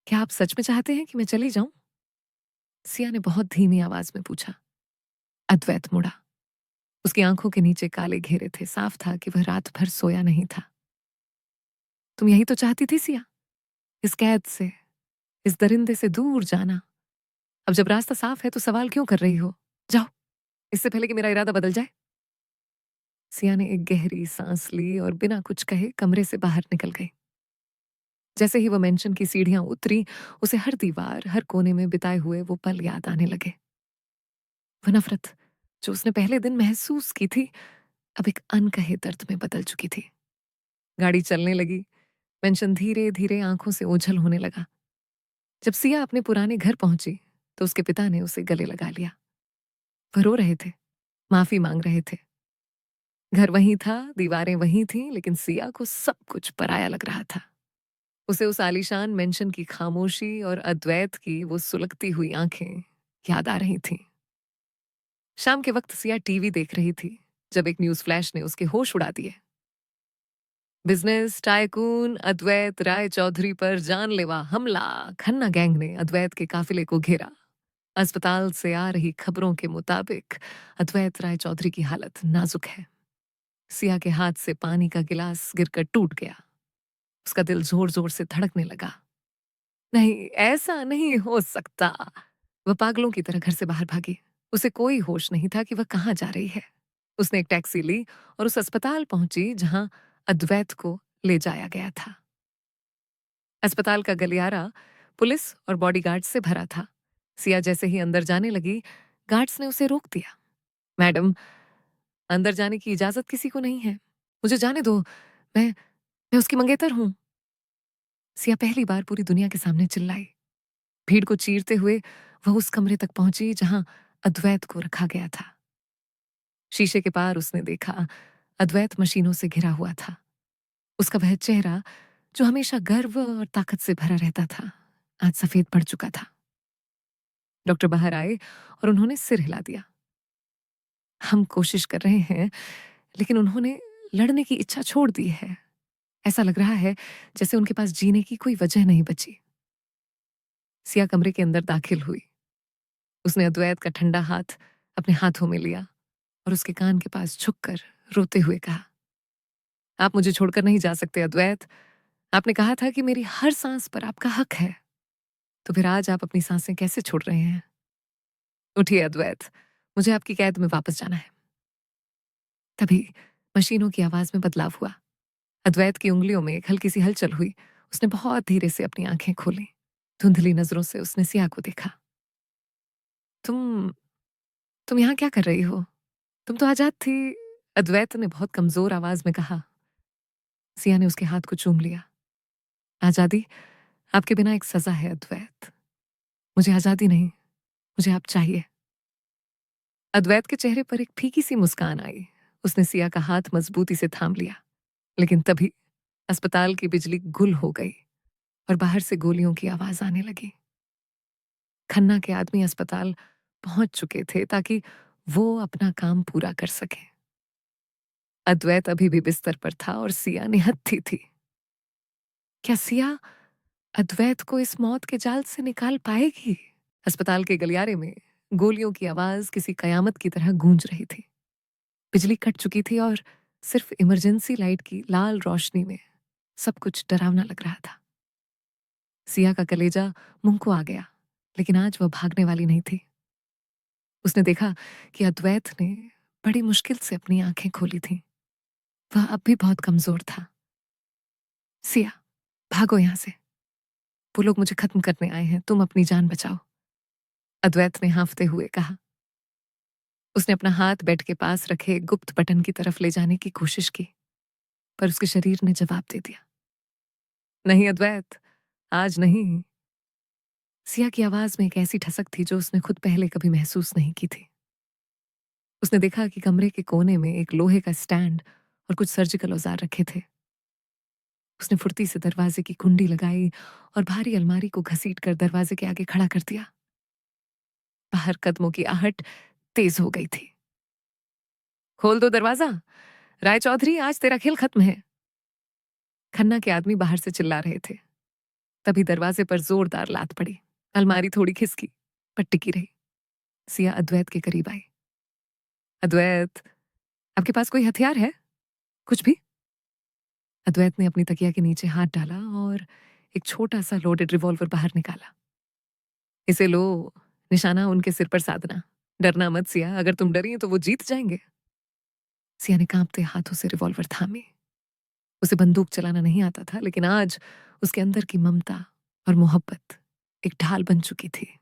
क्या आप सच में चाहते हैं कि मैं चली जाऊं? सिया ने बहुत धीमी आवाज में पूछा। अद्वैत मुड़ा। उसकी आंखों के नीचे काले घेरे थे। साफ था कि वह रात भर सोया नहीं था। तुम यही तो चाहती थी सिया, इस कैद से, इस दरिंदे से दूर जाना। अब जब रास्ता साफ है तो सवाल क्यों कर रही हो? जाओ, इससे पहले कि मेरा इरादा बदल जाए। सिया ने एक गहरी सांस ली और बिना कुछ कहे कमरे से बाहर निकल गई। जैसे ही वो मेंशन की सीढ़ियां उतरी, उसे हर दीवार, हर कोने में बिताए हुए वो पल याद आने लगे। वह नफरत जो उसने पहले दिन महसूस की थी, अब एक अनकहे दर्द में बदल चुकी थी। गाड़ी चलने लगी। मेंशन धीरे धीरे आंखों से ओझल होने लगा। जब सिया अपने पुराने घर पहुंची, तो उसके पिता ने उसे गले लगा लिया। वह रो रहे थे, माफी मांग रहे थे। घर वहीं था, दीवारें वहीं थीं, लेकिन सिया को सब कुछ पराया लग रहा था। उसे उस आलीशान मेंशन की खामोशी और अद्वैत की वो सुलगती हुई आंखें याद आ रही थीं। शाम के वक्त सिया टीवी देख रही थी, जब एक न्यूज फ्लैश ने उसके होश उड़ा दिए। बिजनेस टाइकून अद्वैत राय चौधरी पर जानलेवा हमला। खन्ना गैंग ने अद्वैत के काफिले को घेरा। अस्पताल से आ रही खबरों के मुताबिक अद्वैत राय चौधरी की हालत नाजुक है। सिया के हाथ से पानी का गिलास गिरकर टूट गया। उसका दिल जोर जोर से धड़कने लगा। नहीं, ऐसा नहीं हो सकता। वह पागलों की तरह घर से बाहर भागी। उसे कोई होश नहीं था कि वह कहाँ जा रही है। उसने एक टैक्सी ली और उस अस्पताल पहुंची जहां अद्वैत को ले जाया गया था। अस्पताल का गलियारा पुलिस और बॉडीगार्ड से भरा था। सिया जैसे ही अंदर जाने लगी, गार्ड्स ने उसे रोक दिया। मैडम, अंदर जाने की इजाजत किसी को नहीं है। मुझे जाने दो। मैं उसकी मंगेतर हूं। सिया पहली बार पूरी दुनिया के सामने चिल्लाई। भीड़ को चीरते हुए वह उस कमरे तक पहुंची जहां अद्वैत को रखा गया था। शीशे के पार उसने देखा, अद्वैत मशीनों से घिरा हुआ था। उसका वह चेहरा जो हमेशा गर्व और ताकत से भरा रहता था, आज सफेद पड़ चुका था। डॉक्टर बाहर आए और उन्होंने सिर हिला दिया। हम कोशिश कर रहे हैं, लेकिन उन्होंने लड़ने की इच्छा छोड़ दी है। ऐसा लग रहा है जैसे उनके पास जीने की कोई वजह नहीं बची। सिया कमरे के अंदर दाखिल हुई। उसने अद्वैत का ठंडा हाथ अपने हाथों में लिया और उसके कान के पास झुककर रोते हुए कहा, आप मुझे छोड़कर नहीं जा सकते अद्वैत। आपने कहा था कि मेरी हर सांस पर आपका हक है। तो फिर आज आप अपनी सांसें कैसे छोड़ रहे हैं? उठिए अद्वैत, मुझे आपकी कैद में वापस जाना है। तभी मशीनों की आवाज में बदलाव हुआ। अद्वैत की उंगलियों में एक हल्की सी हलचल हुई। उसने बहुत धीरे से अपनी आंखें खोली। धुंधली नजरों से उसने सिया को देखा। तुम तुम यहाँ क्या कर रही हो? तुम तो आजाद थी। अद्वैत ने बहुत कमजोर आवाज में कहा। सिया ने उसके हाथ को चूम लिया। आजादी आपके बिना एक सजा है अद्वैत। मुझे आजादी नहीं, मुझे आप चाहिए। अद्वैत के चेहरे पर एक फीकी सी मुस्कान आई। उसने सिया का हाथ मजबूती से थाम लिया। लेकिन तभी अस्पताल की बिजली गुल हो गई और बाहर से गोलियों की आवाज आने लगी। खन्ना के आदमी अस्पताल पहुंच चुके थे ताकि वो अपना काम पूरा कर सके। अद्वैत अभी भी बिस्तर पर था और सिया निहत्थी थी। क्या सिया अद्वैत को इस मौत के जाल से निकाल पाएगी? अस्पताल के गलियारे में गोलियों की आवाज किसी कयामत की तरह गूंज रही थी। बिजली कट चुकी थी और सिर्फ इमरजेंसी लाइट की लाल रोशनी में सब कुछ डरावना लग रहा था। सिया का कलेजा मुंह को आ गया, लेकिन आज वह भागने वाली नहीं थी। उसने देखा कि अद्वैत ने बड़ी मुश्किल से अपनी आंखें खोली थीं। वह अब भी बहुत कमजोर था। सिया, भागो यहां से। वो लोग मुझे खत्म करने आए हैं, तुम अपनी जान बचाओ। अद्वैत ने हांफते हुए कहा। उसने अपना हाथ बेड के पास रखे गुप्त बटन की तरफ ले जाने की कोशिश की, पर उसके शरीर ने जवाब दे दिया। नहीं अद्वैत, आज नहीं। सिया की आवाज में एक ऐसी ठसक थी जो उसने खुद पहले कभी महसूस नहीं की थी। उसने देखा कि कमरे के कोने में एक लोहे का स्टैंड और कुछ सर्जिकल औजार रखे थे। उसने फुर्ती से दरवाजे की कुंडी लगाई और भारी अलमारी को घसीट कर दरवाजे के आगे खड़ा कर दिया। बाहर कदमों की आहट तेज हो गई थी। खोल दो दरवाजा, राय चौधरी, आज तेरा खेल खत्म है। खन्ना के आदमी बाहर से चिल्ला रहे थे। तभी दरवाजे पर जोरदार लात पड़ी। अलमारी थोड़ी खिसकी, पर टिकी रही। सिया अद्वैत के करीब आई। अद्वैत, आपके पास कोई हथियार है? कुछ भी? अद्वैत ने अपनी तकिया के नीचे हाथ डाला और एक छोटा सा लोडेड रिवॉल्वर बाहर निकाला। इसे लो, निशाना उनके सिर पर साधना। डरना मत सिया, अगर तुम डरी तो वो जीत जाएंगे। सिया ने कांपते हाथों से रिवॉल्वर थामी। उसे बंदूक चलाना नहीं आता था, लेकिन आज उसके अंदर की ममता और मोहब्बत एक ढाल बन चुकी थी।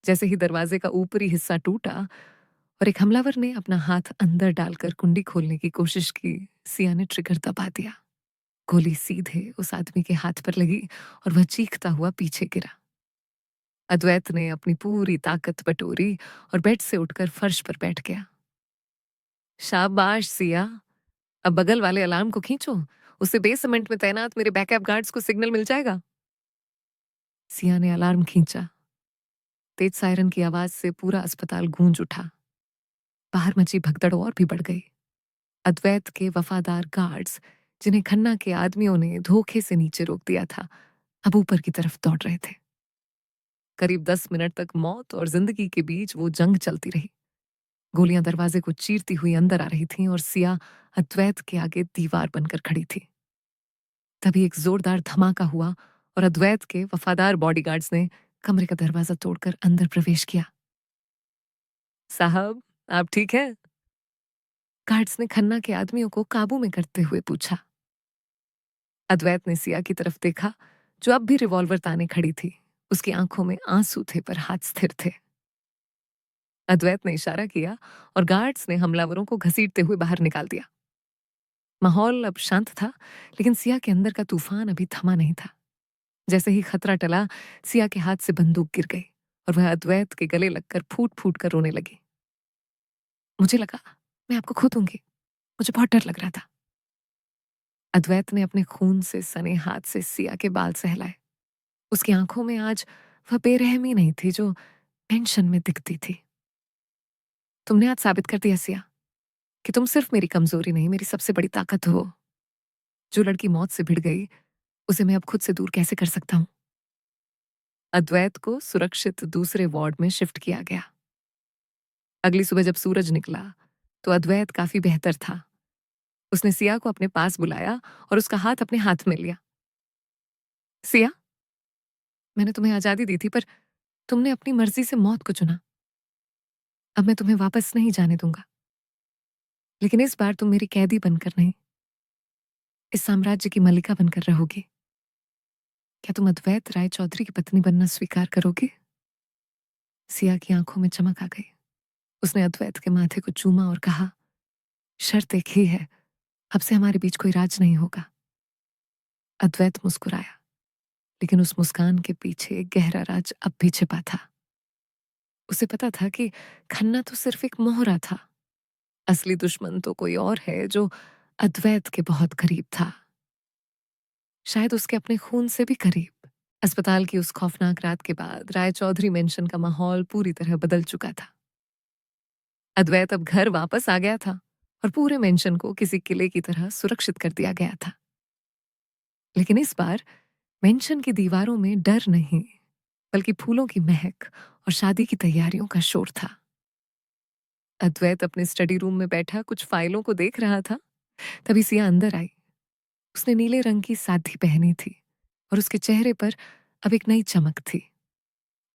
जैसे ही दरवाजे का ऊपरी हिस्सा टूटा और एक हमलावर ने अपना हाथ अंदर डालकर कुंडी खोलने की कोशिश की, सिया ने ट्रिगर दबा दिया। गोली सीधे उस आदमी के हाथ पर लगी और वह चीखता हुआ पीछे गिरा। अद्वैत ने अपनी पूरी ताकत बटोरी और बेड से उठकर फर्श पर बैठ गया। शाबाश सिया, अब बगल वाले अलार्म को खींचो। उससे बेसमेंट में तैनात मेरे बैकअप गार्ड्स को सिग्नल मिल जाएगा। सिया ने अलार्म खींचा। तेज सायरन की आवाज से पूरा अस्पताल गूंज उठा। बाहर मची भगदड़ और भी बढ़ गई। अद्वैत के वफादार गार्ड्स, जिन्हें खन्ना के आदमियों ने धोखे से नीचे रोक दिया था, अब ऊपर की तरफ दौड़ रहे थे। करीब 10 मिनट तक मौत और जिंदगी के बीच वो जंग चलती रही। गोलियां दरवाजे को चीरती हुई अंदर आ रही थीं और सिया अद्वैत के आगे दीवार बनकर खड़ी थी। तभी एक जोरदार धमाका हुआ और अद्वैत के वफादार बॉडीगार्ड्स ने कमरे का दरवाजा तोड़कर अंदर प्रवेश किया। साहब, आप ठीक हैं? गार्ड्स ने खन्ना के आदमियों को काबू में करते हुए पूछा। अद्वैत ने सिया की तरफ देखा, जो अब भी रिवॉल्वर ताने खड़ी थी। उसकी आंखों में आंसू थे, पर हाथ स्थिर थे। अद्वैत ने इशारा किया और गार्ड्स ने हमलावरों को घसीटते हुए बाहर निकाल दिया। माहौल अब शांत था, लेकिन सिया के अंदर का तूफान अभी थमा नहीं था। जैसे ही खतरा टला, सिया के हाथ से बंदूक गिर गई और वह अद्वैत के गले लगकर फूट फूट कर रोने लगी। मुझे लगा मैं आपको खो दूंगी, मुझे बहुत डर लग रहा था। अद्वैत ने अपने खून से सने हाथ से सिया के बाल सहलाए। उसकी आंखों में आज वह बेरहमी नहीं थी जो टेंशन में दिखती थी। तुमने आज साबित कर दिया सिया कि तुम सिर्फ मेरी कमजोरी नहीं, मेरी सबसे बड़ी ताकत हो। जो लड़की मौत से भिड़ गई, उसे मैं अब खुद से दूर कैसे कर सकता हूं? अद्वैत को सुरक्षित दूसरे वार्ड में शिफ्ट किया गया। अगली सुबह जब सूरज निकला, तो अद्वैत काफी बेहतर था। उसने सिया को अपने पास बुलाया और उसका हाथ अपने हाथ में लिया। सिया, मैंने तुम्हें आजादी दी थी, पर तुमने अपनी मर्जी से मौत को चुना। अब मैं तुम्हें वापस नहीं जाने दूंगा। लेकिन इस बार तुम मेरी कैदी बनकर नहीं, इस साम्राज्य की मलिका बनकर रहोगी। क्या तुम अद्वैत राय चौधरी की पत्नी बनना स्वीकार करोगे? सिया की आंखों में चमक आ गई। उसने अद्वैत के माथे को चूमा और कहा, शर्त एक ही है, अब से हमारे बीच कोई राज नहीं होगा। अद्वैत मुस्कुराया, लेकिन उस मुस्कान के पीछे एक गहरा राज अब भी छिपा था। उसे पता था कि खन्ना तो सिर्फ एक मोहरा था। असली दुश्मन तो कोई और है, जो अद्वैत के बहुत करीब था, शायद उसके अपने खून से भी करीब। अस्पताल की उस खौफनाक रात के बाद राय चौधरी मेंशन का माहौल पूरी तरह बदल चुका था। अद्वैत अब घर वापस आ गया था और पूरे मेंशन को किसी किले की तरह सुरक्षित कर दिया गया था। लेकिन इस बार मेंशन की दीवारों में डर नहीं, बल्कि फूलों की महक और शादी की तैयारियों का शोर था। अद्वैत अपने स्टडी रूम में बैठा कुछ फाइलों को देख रहा था, तभी सिया अंदर आई। उसने नीले रंग की सादी पहनी थी और उसके चेहरे पर अब एक नई चमक थी।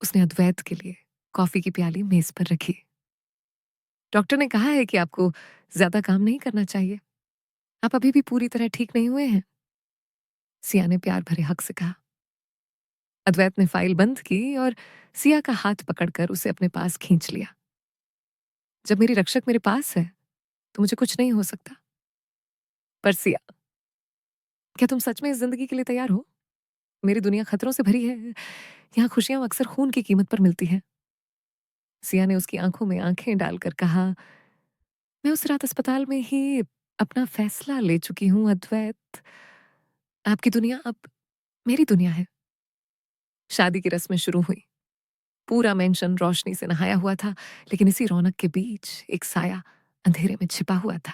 उसने अद्वैत के लिए कॉफी की प्याली मेज पर रखी। डॉक्टर ने कहा है कि आपको ज्यादा काम नहीं करना चाहिए। आप अभी भी पूरी तरह ठीक नहीं हुए हैं, सिया ने प्यार भरे हक से कहा। अद्वैत ने फाइल बंद की और सिया का हाथ पकड़कर उसे अपने पास खींच लिया। जब मेरी रक्षक मेरे पास है, तो मुझे कुछ नहीं हो सकता। पर सिया, क्या तुम सच में इस जिंदगी के लिए तैयार हो? मेरी दुनिया खतरों से भरी है। यहाँ खुशियां अक्सर खून की कीमत पर मिलती हैं। सिया ने उसकी आंखों में आंखें डालकर कहा, मैं उस रात अस्पताल में ही अपना फैसला ले चुकी हूं अद्वैत। आपकी दुनिया अब मेरी दुनिया है। शादी की रस्में शुरू हुई। पूरा मेंशन रोशनी से नहाया हुआ था, लेकिन इसी रौनक के बीच एक साया अंधेरे में छिपा हुआ था।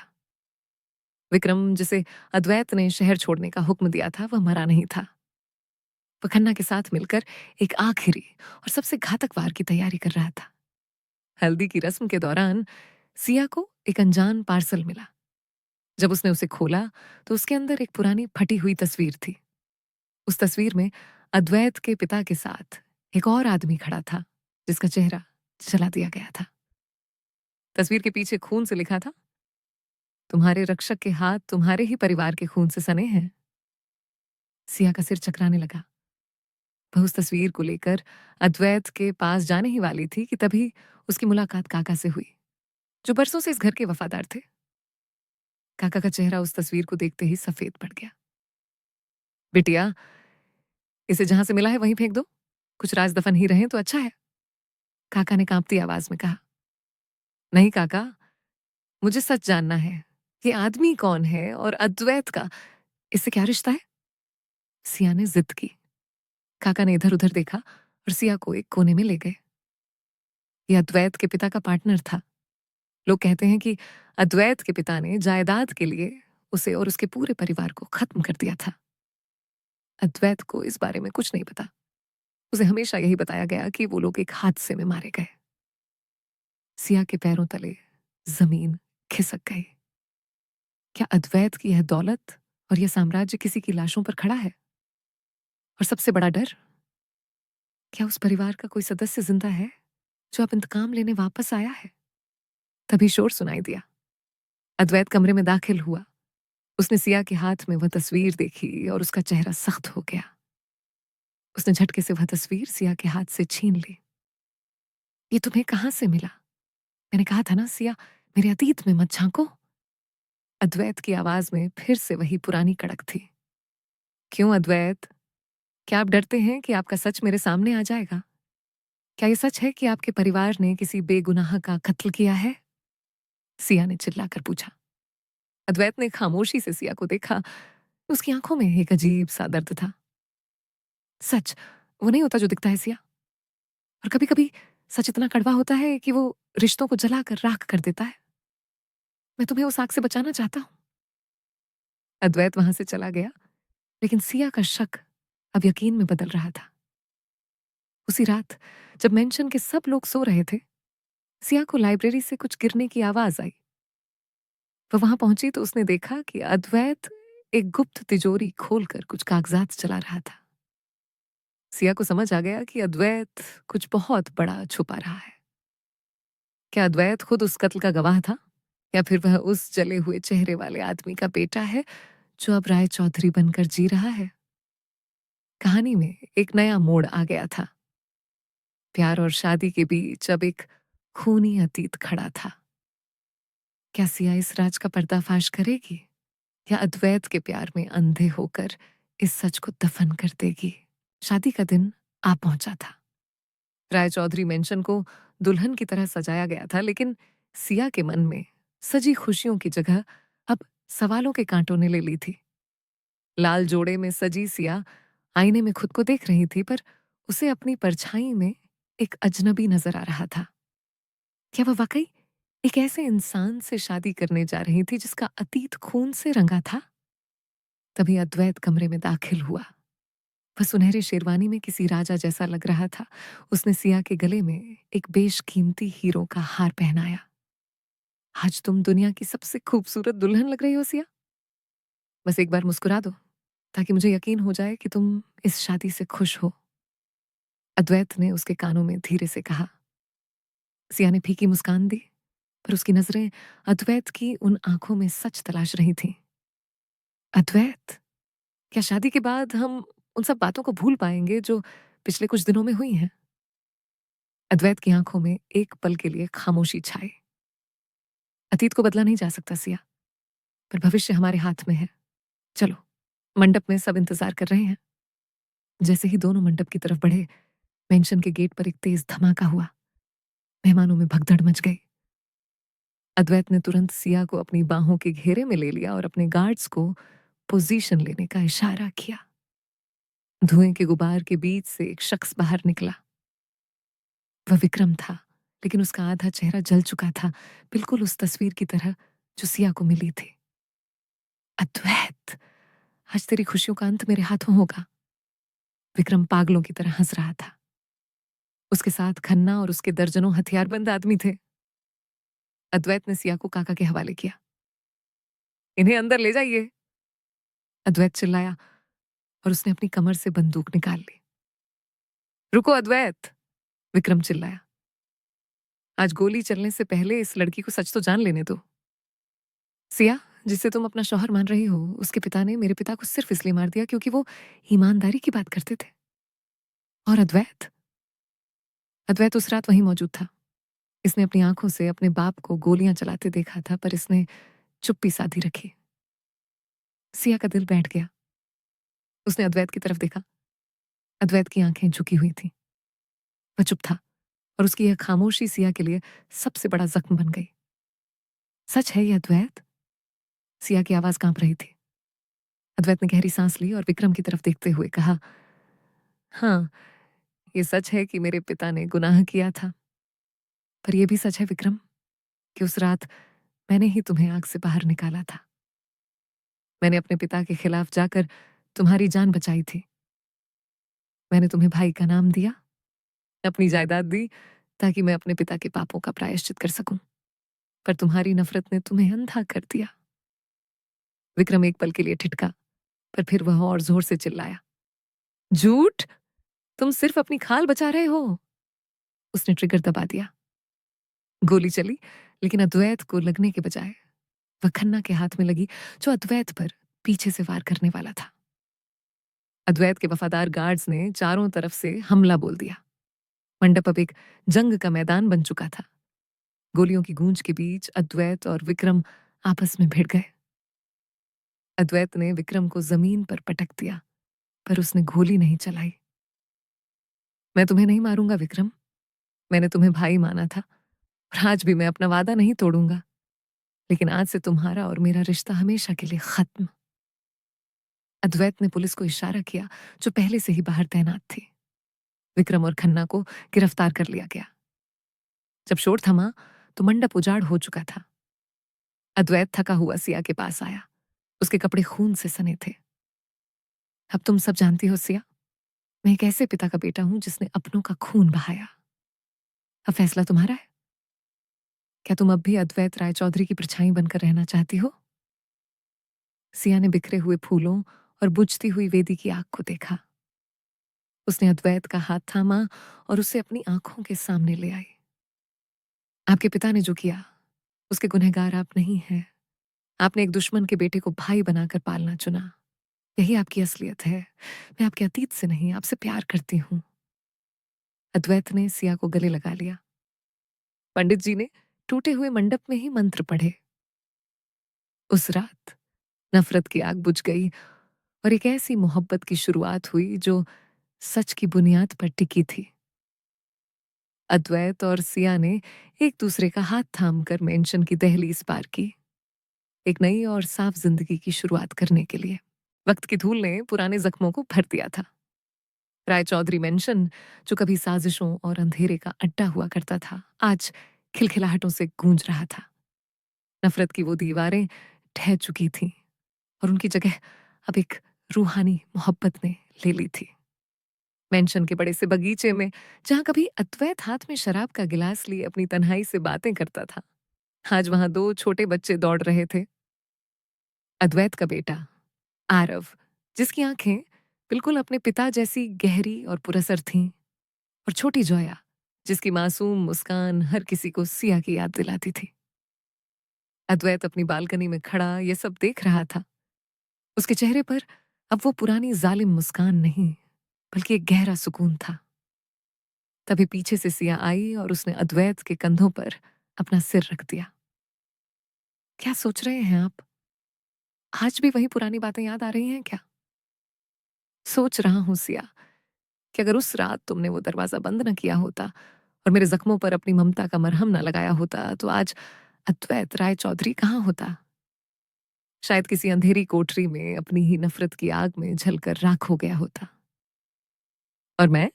विक्रम, जिसे अद्वैत ने शहर छोड़ने का हुक्म दिया था, वह मरा नहीं था। वह खन्ना के साथ मिलकर एक आखिरी और सबसे घातक वार की तैयारी कर रहा था। हल्दी की रस्म के दौरान सिया को एक अनजान पार्सल मिला। जब उसने उसे खोला, तो उसके अंदर एक पुरानी फटी हुई तस्वीर थी। उस तस्वीर में अद्वैत के पिता के साथ एक और आदमी खड़ा था, जिसका चेहरा जला दिया गया था। तस्वीर के पीछे खून से लिखा था, तुम्हारे रक्षक के हाथ तुम्हारे ही परिवार के खून से सने हैं। सिया का सिर चकराने लगा। वह उस तस्वीर को लेकर अद्वैत के पास जाने ही वाली थी कि तभी उसकी मुलाकात काका से हुई, जो बरसों से इस घर के वफादार थे। काका का चेहरा उस तस्वीर को देखते ही सफेद पड़ गया। बिटिया, इसे जहां से मिला है वहीं फेंक दो। कुछ राज दफन ही रहे तो अच्छा है, काका ने कांपती आवाज में कहा। नहीं काका, मुझे सच जानना है। ये आदमी कौन है और अद्वैत का इससे क्या रिश्ता है? सिया ने जिद की। काका ने इधर उधर देखा और सिया को एक कोने में ले गए। ये अद्वैत के पिता का पार्टनर था। लोग कहते हैं कि अद्वैत के पिता ने जायदाद के लिए उसे और उसके पूरे परिवार को खत्म कर दिया था। अद्वैत को इस बारे में कुछ नहीं पता। उसे हमेशा यही बताया गया कि वो लोग एक हादसे में मारे गए। सिया के पैरों तले जमीन खिसक गई। क्या अद्वैत की यह दौलत और यह साम्राज्य किसी की लाशों पर खड़ा है? और सबसे बड़ा डर, क्या उस परिवार का कोई सदस्य जिंदा है जो अब इंतकाम लेने वापस आया है? तभी शोर सुनाई दिया। अद्वैत कमरे में दाखिल हुआ। उसने सिया के हाथ में वह तस्वीर देखी और उसका चेहरा सख्त हो गया। उसने झटके से वह तस्वीर सिया के हाथ से छीन ली। ये तुम्हें कहां से मिला? मैंने कहा था ना सिया, मेरे अतीत में मत झांको। अद्वैत की आवाज में फिर से वही पुरानी कड़क थी। क्यों अद्वैत? क्या आप डरते हैं कि आपका सच मेरे सामने आ जाएगा? क्या ये सच है कि आपके परिवार ने किसी बेगुनाह का कत्ल किया है? सिया ने चिल्लाकर पूछा। अद्वैत ने खामोशी से सिया को देखा। उसकी आंखों में एक अजीब सा दर्द था। सच वो नहीं होता जो दिखता है सिया, और कभी कभी सच इतना कड़वा होता है कि वो रिश्तों को जलाकर राख कर देता है। मैं तुम्हें उस आग से बचाना चाहता हूँ। अद्वैत वहां से चला गया, लेकिन सिया का शक अब यकीन में बदल रहा था। उसी रात जब मेंशन के सब लोग सो रहे थे, सिया को लाइब्रेरी से कुछ गिरने की आवाज आई। वह वहां पहुंची तो उसने देखा कि अद्वैत एक गुप्त तिजोरी खोलकर कुछ कागजात चला रहा था। सिया को समझ आ गया कि अद्वैत कुछ बहुत बड़ा छुपा रहा है। क्या अद्वैत खुद उस कत्ल का गवाह था, या फिर वह उस जले हुए चेहरे वाले आदमी का बेटा है जो अब राय चौधरी बनकर जी रहा है? कहानी में एक नया मोड़ आ गया था। प्यार और शादी के बीच अब एक खूनी अतीत खड़ा था। क्या सिया इस राज का पर्दाफाश करेगी, या अद्वैत के प्यार में अंधे होकर इस सच को दफन कर देगी? शादी का दिन आ पहुंचा था। राय चौधरी मेंशन को दुल्हन की तरह सजाया गया था, लेकिन सिया के मन में सजी खुशियों की जगह अब सवालों के कांटों ने ले ली थी। लाल जोड़े में सजी सिया आईने में खुद को देख रही थी, पर उसे अपनी परछाई में एक अजनबी नजर आ रहा था। क्या वह वाकई एक ऐसे इंसान से शादी करने जा रही थी जिसका अतीत खून से रंगा था? तभी अद्वैत कमरे में दाखिल हुआ। वह सुनहरे शेरवानी में किसी राजा जैसा लग रहा था। उसने सिया के गले में एक बेशकीमती हीरो का हार पहनाया। आज तुम दुनिया की सबसे खूबसूरत दुल्हन लग रही हो सिया। बस एक बार मुस्कुरा दो, ताकि मुझे यकीन हो जाए कि तुम इस शादी से खुश हो। अद्वैत ने उसके कानों में धीरे से कहा। सिया ने फीकी मुस्कान दी, पर उसकी नजरें अद्वैत की उन आंखों में सच तलाश रही थीं। अद्वैत, क्या शादी के बाद हम उन सब बातों को भूल पाएंगे जो पिछले कुछ दिनों में हुई हैं? अद्वैत की आंखों में एक पल के लिए खामोशी छाई। अतीत को बदला नहीं जा सकता सिया, पर भविष्य हमारे हाथ में है। चलो, मंडप में सब इंतजार कर रहे हैं। जैसे ही दोनों मंडप की तरफ बढ़े, मेंशन के गेट पर एक तेज धमाका हुआ। मेहमानों में भगदड़ मच गई। अद्वैत ने तुरंत सिया को अपनी बाहों के घेरे में ले लिया और अपने गार्ड्स को पोजीशन लेने का इशारा किया। धुएं के गुबार के बीच से एक शख्स बाहर निकला। वह विक्रम था, लेकिन उसका आधा चेहरा जल चुका था, बिल्कुल उस तस्वीर की तरह जो सिया को मिली थी। अद्वैत, आज तेरी खुशियों का अंत मेरे हाथों होगा। विक्रम पागलों की तरह हंस रहा था। उसके साथ खन्ना और उसके दर्जनों हथियारबंद आदमी थे। अद्वैत ने सिया को काका के हवाले किया। इन्हें अंदर ले जाइए, अद्वैत चिल्लाया, और उसने अपनी कमर से बंदूक निकाल ली। रुको अद्वैत, विक्रम चिल्लाया। आज गोली चलने से पहले इस लड़की को सच तो जान लेने दो। सिया, जिसे तुम अपना शौहर मान रही हो, उसके पिता ने मेरे पिता को सिर्फ इसलिए मार दिया क्योंकि वो ईमानदारी की बात करते थे। और अद्वैत, अद्वैत उस रात वहीं मौजूद था। इसने अपनी आंखों से अपने बाप को गोलियां चलाते देखा था, पर इसने चुप्पी साधी रखी। सिया का दिल बैठ गया। उसने अद्वैत की तरफ देखा। अद्वैत की आंखें झुकी हुई थीं। वह चुप था, और उसकी यह खामोशी सिया के लिए सबसे बड़ा जख्म बन गई। सच है ये अद्वैत? सिया की आवाज कांप रही थी। अद्वैत ने गहरी सांस ली और विक्रम की तरफ देखते हुए कहा, हाँ, ये सच है कि मेरे पिता ने गुनाह किया था, पर यह भी सच है विक्रम कि उस रात मैंने ही तुम्हें आग से बाहर निकाला था। मैंने अपने पिता के खिलाफ जाकर तुम्हारी जान बचाई थी। मैंने तुम्हें भाई का नाम दिया, अपनी जायदाद दी, ताकि मैं अपने पिता के पापों का प्रायश्चित कर सकूं, पर तुम्हारी नफरत ने तुम्हें अंधा कर दिया। विक्रम एक पल के लिए ठिठका, पर फिर वह और जोर से चिल्लाया, झूठ! तुम सिर्फ अपनी खाल बचा रहे हो। उसने ट्रिगर दबा दिया। गोली चली, लेकिन अद्वैत को लगने के बजाय वह खन्ना के हाथ में लगी, जो अद्वैत पर पीछे से वार करने वाला था। अद्वैत के वफादार गार्ड्स ने चारों तरफ से हमला बोल दिया। मंडप अब एक जंग का मैदान बन चुका था। गोलियों की गूंज के बीच अद्वैत और विक्रम आपस में भिड़ गए। अद्वैत ने विक्रम को जमीन पर पटक दिया, पर उसने गोली नहीं चलाई। मैं तुम्हें नहीं मारूंगा विक्रम। मैंने तुम्हें भाई माना था, और आज भी मैं अपना वादा नहीं तोड़ूंगा। लेकिन आज से तुम्हारा और मेरा रिश्ता हमेशा के लिए खत्म। अद्वैत ने पुलिस को इशारा किया, जो पहले से ही बाहर तैनात थी। विक्रम और खन्ना को गिरफ्तार कर लिया गया। जब शोर थमा तो मंडप उजाड़ हो चुका था। अद्वैत थका हुआ सिया के पास आया। उसके कपड़े खून से सने थे। अब तुम सब जानती हो सिया, मैं एक ऐसे पिता का बेटा हूं जिसने अपनों का खून बहाया। अब फैसला तुम्हारा है। क्या तुम अब भी अद्वैत राय चौधरी की परछाई बनकर रहना चाहती हो? सिया ने बिखरे हुए फूलों और बुझती हुई वेदी की आग को देखा। उसने अद्वैत का हाथ थामा और उसे अपनी आंखों के सामने ले आई। आपके पिता ने जो किया, उसके गुनहगार आप नहीं हैं। आपने एक दुश्मन के बेटे को भाई बनाकर पालना चुना। यही आपकी असलियत है। मैं आपके अतीत से नहीं, आपसे प्यार करती हूं। अद्वैत ने सिया को गले लगा लिया। पंडित जी ने टूटे हुए मंडप में ही मंत्र पढ़े। उस रात नफरत की आग बुझ गई और एक ऐसी मोहब्बत की शुरुआत हुई जो सच की बुनियाद पर टिकी थी। अद्वैत और सिया ने एक दूसरे का हाथ थामकर मेंशन की दहलीज पार की, एक नई और साफ जिंदगी की शुरुआत करने के लिए। वक्त की धूल ने पुराने जख्मों को भर दिया था। राय चौधरी मेंशन, जो कभी साजिशों और अंधेरे का अड्डा हुआ करता था, आज खिलखिलाहटों से गूंज रहा था। नफरत की वो दीवारें ढह चुकी थीं और उनकी जगह अब एक रूहानी मोहब्बत ने ले ली थी। मेंशन के बड़े से बगीचे में, जहां कभी अद्वैत हाथ में शराब का गिलास लिए अपनी तन्हाई से बातें करता था, आज वहां दो छोटे बच्चे दौड़ रहे थे। अद्वैत का बेटा आरव, जिसकी आंखें बिल्कुल अपने पिता जैसी गहरी और पुरअसर थीं, और छोटी जोया, जिसकी मासूम मुस्कान हर किसी को सिया की याद दिलाती थी। अद्वैत अपनी बालकनी में खड़ा ये सब देख रहा था। उसके चेहरे पर अब वो पुरानी जालिम मुस्कान नहीं, बल्कि एक गहरा सुकून था। तभी पीछे से सिया आई और उसने अद्वैत के कंधों पर अपना सिर रख दिया। क्या सोच रहे हैं आप? आज भी वही पुरानी बातें याद आ रही हैं क्या? सोच रहा हूं सिया, कि अगर उस रात तुमने वो दरवाजा बंद न किया होता और मेरे जख्मों पर अपनी ममता का मरहम न लगाया होता, तो आज अद्वैत राय चौधरी कहाँ होता? शायद किसी अंधेरी कोठरी में अपनी ही नफरत की आग में जलकर राख हो गया होता। और मैं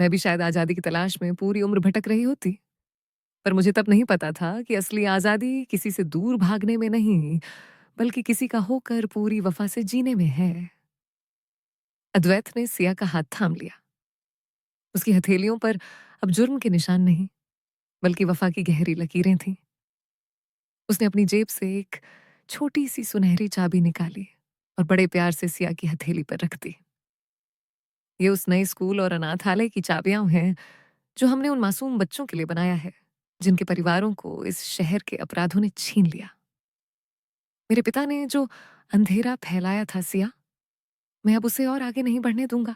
भी शायद आजादी की तलाश में पूरी उम्र भटक रही होती। पर मुझे तब नहीं पता था कि असली आजादी किसी से दूर भागने में नहीं, बल्कि किसी का होकर पूरी वफा से जीने में है। अद्वैत ने सिया का हाथ थाम लिया। उसकी हथेलियों पर अब जुर्म के निशान नहीं, बल्कि वफा की गहरी लकीरें थीं। उसने अपनी जेब से एक छोटी सी सुनहरी चाबी निकाली और बड़े प्यार से सिया की हथेली पर रख दी। ये उस नए स्कूल और अनाथालय की चाबियां हैं जो हमने उन मासूम बच्चों के लिए बनाया है, जिनके परिवारों को इस शहर के अपराधों ने छीन लिया। मेरे पिता ने जो अंधेरा फैलाया था सिया, मैं अब उसे और आगे नहीं बढ़ने दूंगा।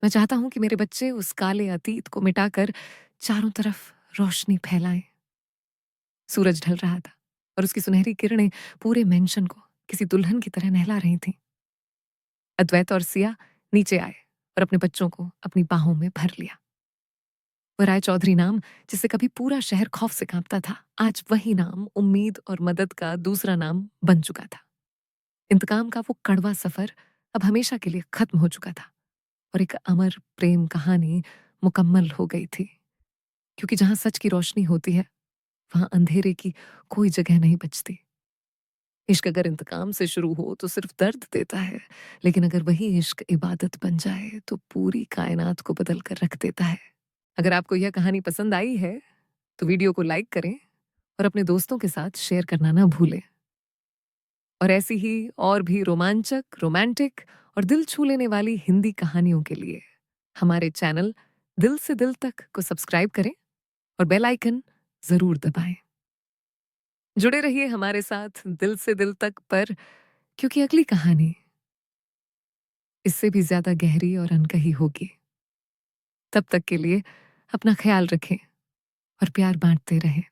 मैं चाहता हूं कि मेरे बच्चे उस काले अतीत को मिटाकर चारों तरफ रोशनी फैलाएं। सूरज ढल रहा था और उसकी सुनहरी किरणें पूरे मेंशन को किसी दुल्हन की तरह नहला रही थीं। अद्वैत और सिया नीचे आए और अपने बच्चों को अपनी बाहों में भर लिया। वो राय चौधरी नाम, जिससे कभी पूरा शहर खौफ से कांपता था, आज वही नाम उम्मीद और मदद का दूसरा नाम बन चुका था। इंतकाम का वो कड़वा सफर अब हमेशा के लिए खत्म हो चुका था और एक अमर प्रेम कहानी मुकम्मल हो गई थी। क्योंकि जहां सच की रोशनी होती है, वहां अंधेरे की कोई जगह नहीं बचती। इश्क अगर इंतकाम से शुरू हो तो सिर्फ दर्द देता है, लेकिन अगर वही इश्क इबादत बन जाए तो पूरी कायनात को बदल कर रख देता है। अगर आपको यह कहानी पसंद आई है तो वीडियो को लाइक करें और अपने दोस्तों के साथ शेयर करना ना भूलें। और ऐसी ही और भी रोमांचक, रोमांटिक और दिल छू लेने वाली हिंदी कहानियों के लिए हमारे चैनल दिल से दिल तक को सब्सक्राइब करें और बेल आइकन जरूर दबाएं। जुड़े रहिए हमारे साथ दिल से दिल तक पर, क्योंकि अगली कहानी इससे भी ज्यादा गहरी और अनकही होगी। तब तक के लिए अपना ख्याल रखें और प्यार बांटते रहें।